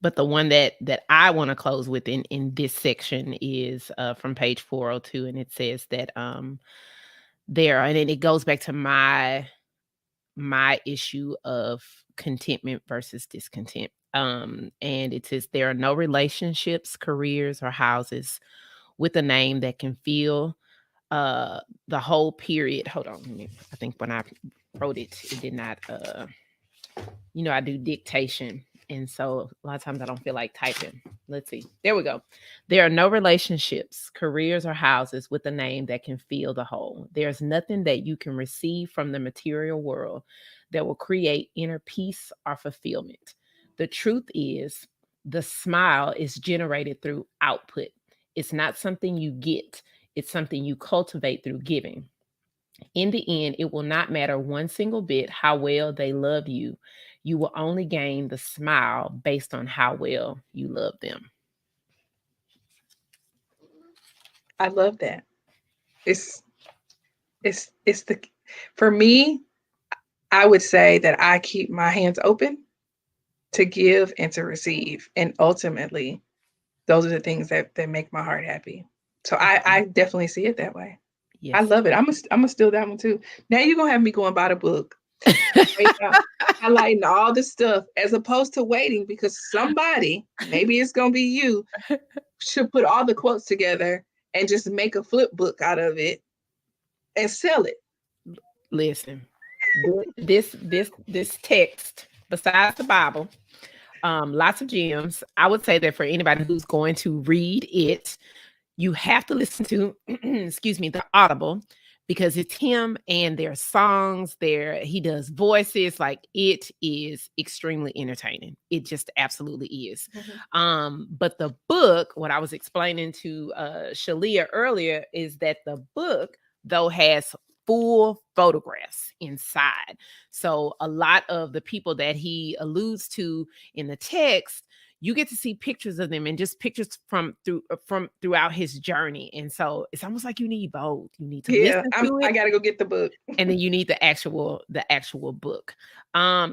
but the one that I want to close with in this section is from page 402, and it says that there, and then it goes back to my issue of contentment versus discontent. And it says there are no relationships, careers, or houses with a name that can fill the whole period. Hold on, I think when I wrote it, it did not I do dictation. And so a lot of times I don't feel like typing. Let's see. There we go. There are no relationships, careers, or houses with a name that can fill the whole. There's nothing that you can receive from the material world that will create inner peace or fulfillment. The truth is, the smile is generated through output. It's not something you get, it's something you cultivate through giving. In the end, it will not matter one single bit how well they love you. You will only gain the smile based on how well you love them. I love that. It's it's the for me, I would say that I keep my hands open to give and to receive. And ultimately, those are the things that make my heart happy. So I definitely see it that way. I Yes. love it. I'm gonna steal that one too. Now you're gonna have me going by the book, right now, highlighting all the stuff as opposed to waiting because somebody, maybe it's gonna be you, should put all the quotes together and just make a flip book out of it and sell it. Listen, this text, besides the Bible, lots of gems. I would say that for anybody who's going to read it, you have to listen to excuse me, the Audible, because it's him and their songs, there he does voices. Like, it is extremely entertaining. It just absolutely is. Mhm. But the book, what I was explaining to Sheleah earlier, is that the book though has full photographs inside. So a lot of the people that he alludes to in the text, you get to see pictures of them and just pictures from throughout his journey. And so it's almost like you need both. You need to Yeah, listen to I it, gotta go get the book. and then you need the actual book.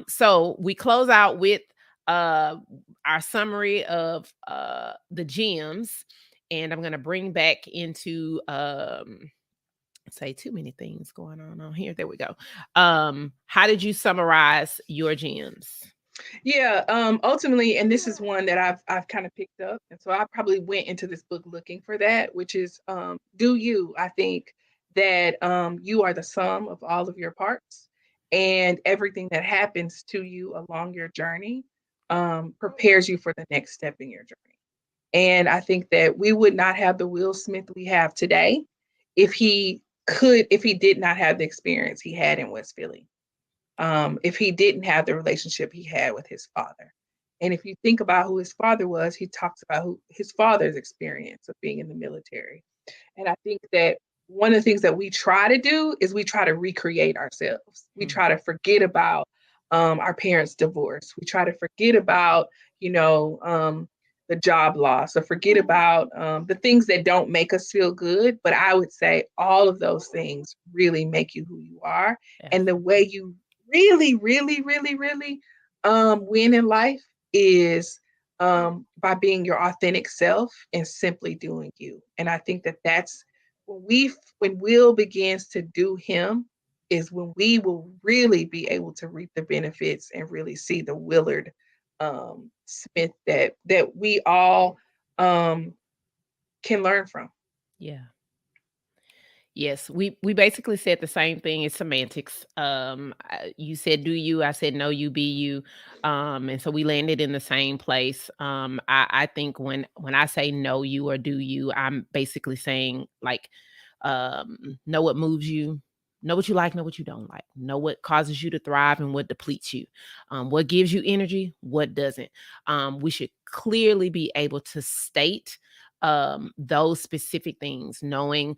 So we close out with uh our summary of the gems, and I'm going to bring back into say too many things going on here. There we go. How did you summarize your gems? Yeah, ultimately, and this is one that I've kind of picked up, and so I probably went into this book looking for that, which is do you. I think that you are the sum of all of your parts, and everything that happens to you along your journey prepares you for the next step in your journey. And I think that we would not have the Will Smith we have today if he did not have the experience he had in West Philly, if he didn't have the relationship he had with his father. And if you think about who his father was, he talks about who his father's experience of being in the military. And I think that one of the things that we try to do is we try to recreate ourselves. We try to forget about our parents' divorce. We try to forget about, you know, the job loss, or forget about the things that don't make us feel good. But I would say all of those things really make you who you are. And the way you really, really, really, really win in life is by being your authentic self and simply doing you. And I think that that's when Will begins to do him is when we will really be able to reap the benefits and really see the Willard Smith that we all can learn from. Yeah. Yes, we basically said the same thing. It's semantics. You said do you, I said no, you be you. And so we landed in the same place. I think when I say know you or do you, I'm basically saying like know what moves you, know what you like, know what you don't like, know what causes you to thrive and what depletes you, what gives you energy, what doesn't. We should clearly be able to state those specific things, knowing,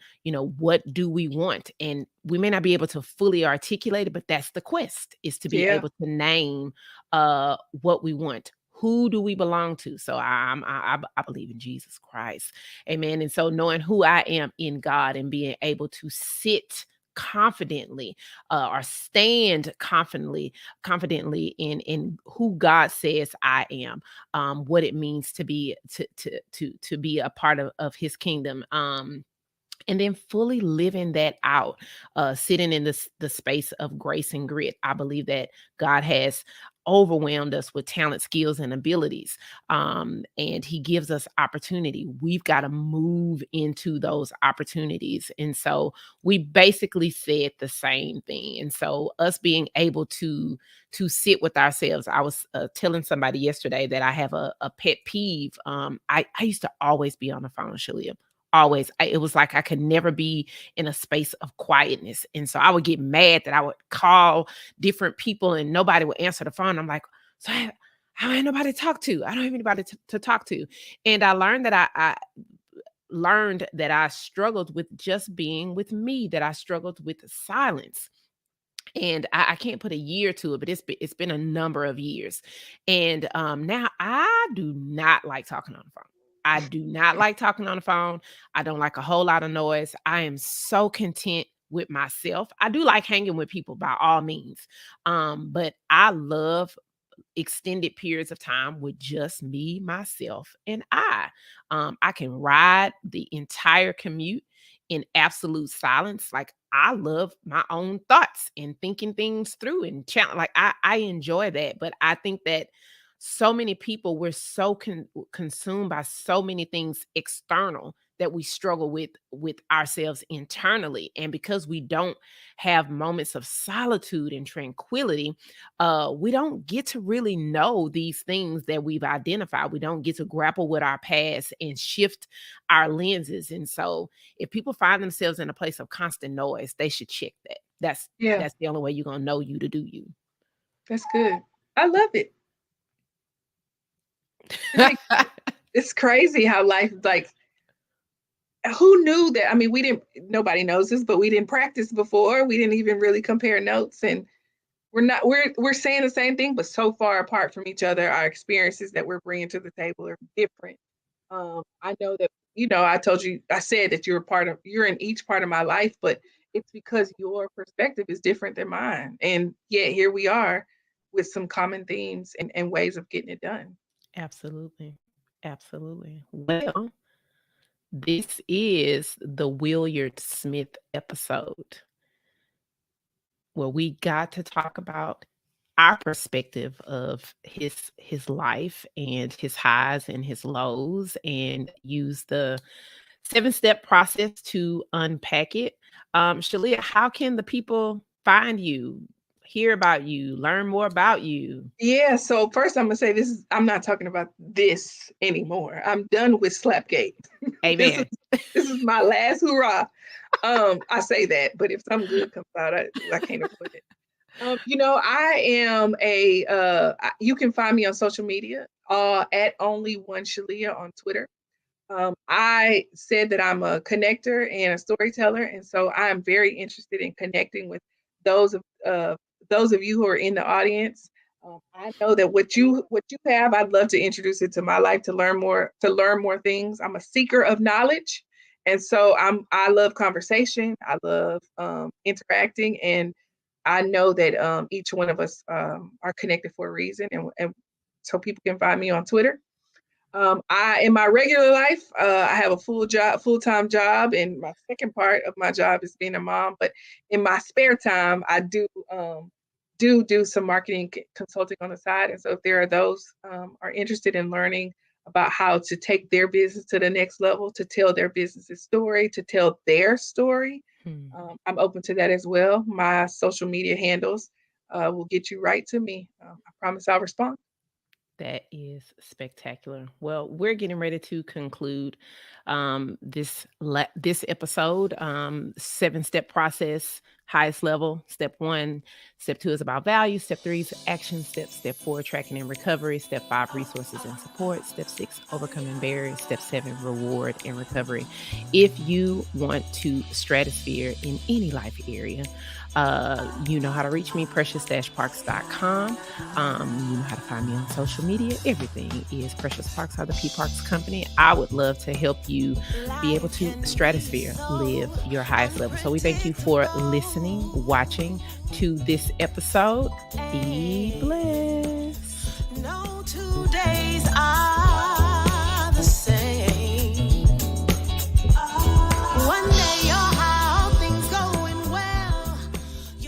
what do we want? And we may not be able to fully articulate it, but that's the quest, is to be Yeah. able to name what we want. Who do we belong to? So I believe in Jesus Christ. Amen. And so knowing who I am in God and being able to sit confidently or stand confidently in who God says I am, what it means to be to be a part of his kingdom, and then fully living that out, sitting in the space of grace and grit. I believe that God has overwhelmed us with talent, skills, and abilities, and he gives us opportunity. We've got to move into those opportunities. And so we basically said the same thing. And so us being able to sit with ourselves. I was telling somebody yesterday that I have a pet peeve. I used to always be on the phone, Sheleah. Always. It was like I could never be in a space of quietness. And so I would get mad that I would call different people and nobody would answer the phone. I'm like, so I ain't nobody to talk to. I don't have anybody to talk to. And I learned that I learned that I struggled with just being with me, that I struggled with silence. And I can't put a year to it, but it's been a number of years. And now I do not like talking on the phone. I do not like talking on the phone. I don't like a whole lot of noise. I am so content with myself. I do like hanging with people by all means. But I love extended periods of time with just me, myself, and I. I can ride the entire commute in absolute silence. Like I love my own thoughts and thinking things through and challenge. Like I enjoy that, but I think that so many people, we're so consumed by so many things external that we struggle with ourselves internally. And because we don't have moments of solitude and tranquility, we don't get to really know these things that we've identified. We don't get to grapple with our past and shift our lenses. And so if people find themselves in a place of constant noise, they should check that. That's Yeah, that's the only way you're gonna know you to do you. that's good. I love it. It makes it's crazy how life like who knew that? I mean, we didn't nobody knows this, but we didn't practice before. We didn't even really compare notes, and we're saying the same thing but so far apart from each other. Our experiences that we're bringing to the table are different. I know that, I said that you're in each part of my life, but it's because your perspective is different than mine, and yet here we are with some common themes and ways of getting it done. Absolutely. Absolutely. Well, this is the Williard Smith episode where we got to talk about our perspective of his life and his highs and his lows, and use the 7-step process to unpack it. Shaleia, how can the people find you, hear about you, learn more about you? Yeah, so first I'm gonna say I'm not talking about this anymore. I'm done with Slapgate. this is Amen. this is my last hurrah. I say that, but if something good comes out, I can't avoid it. I am you can find me on social media at only one Sheleah on Twitter. I said that I'm a connector and a storyteller, and so I am very interested in connecting with those of uh, those of you who are in the audience. I know that what you have, I'd love to introduce it to my life to learn more things. I'm a seeker of knowledge, and so I love conversation. I love interacting, and I know that each one of us are connected for a reason, and so people can find me on Twitter. I in my regular life, I have a full-time job, and my second part of my job is being a mom. But in my spare time, I do some marketing consulting on the side. And so, if there are those are interested in learning about how to take their business to the next level, to tell their business's story, to tell their story, I'm open to that as well. My social media handles will get you right to me. I promise I'll respond. That is spectacular. Well, we're getting ready to conclude this episode. 7-step process, highest level. Step 1, step 2 is about value. Step 3 is action steps. Step 4, tracking and recovery. Step 5, resources and support. Step 6, overcoming barriers. Step 7, reward and recovery. If you want to stratosphere in any life area, you know how to reach me, precious-parks.com. You know how to find me on social media. Everything is Precious Parks or the P Parks Company. I would love to help you be able to stratosphere, live your highest level. So we thank you for listening, watching to this episode. Be blessed. No 2 days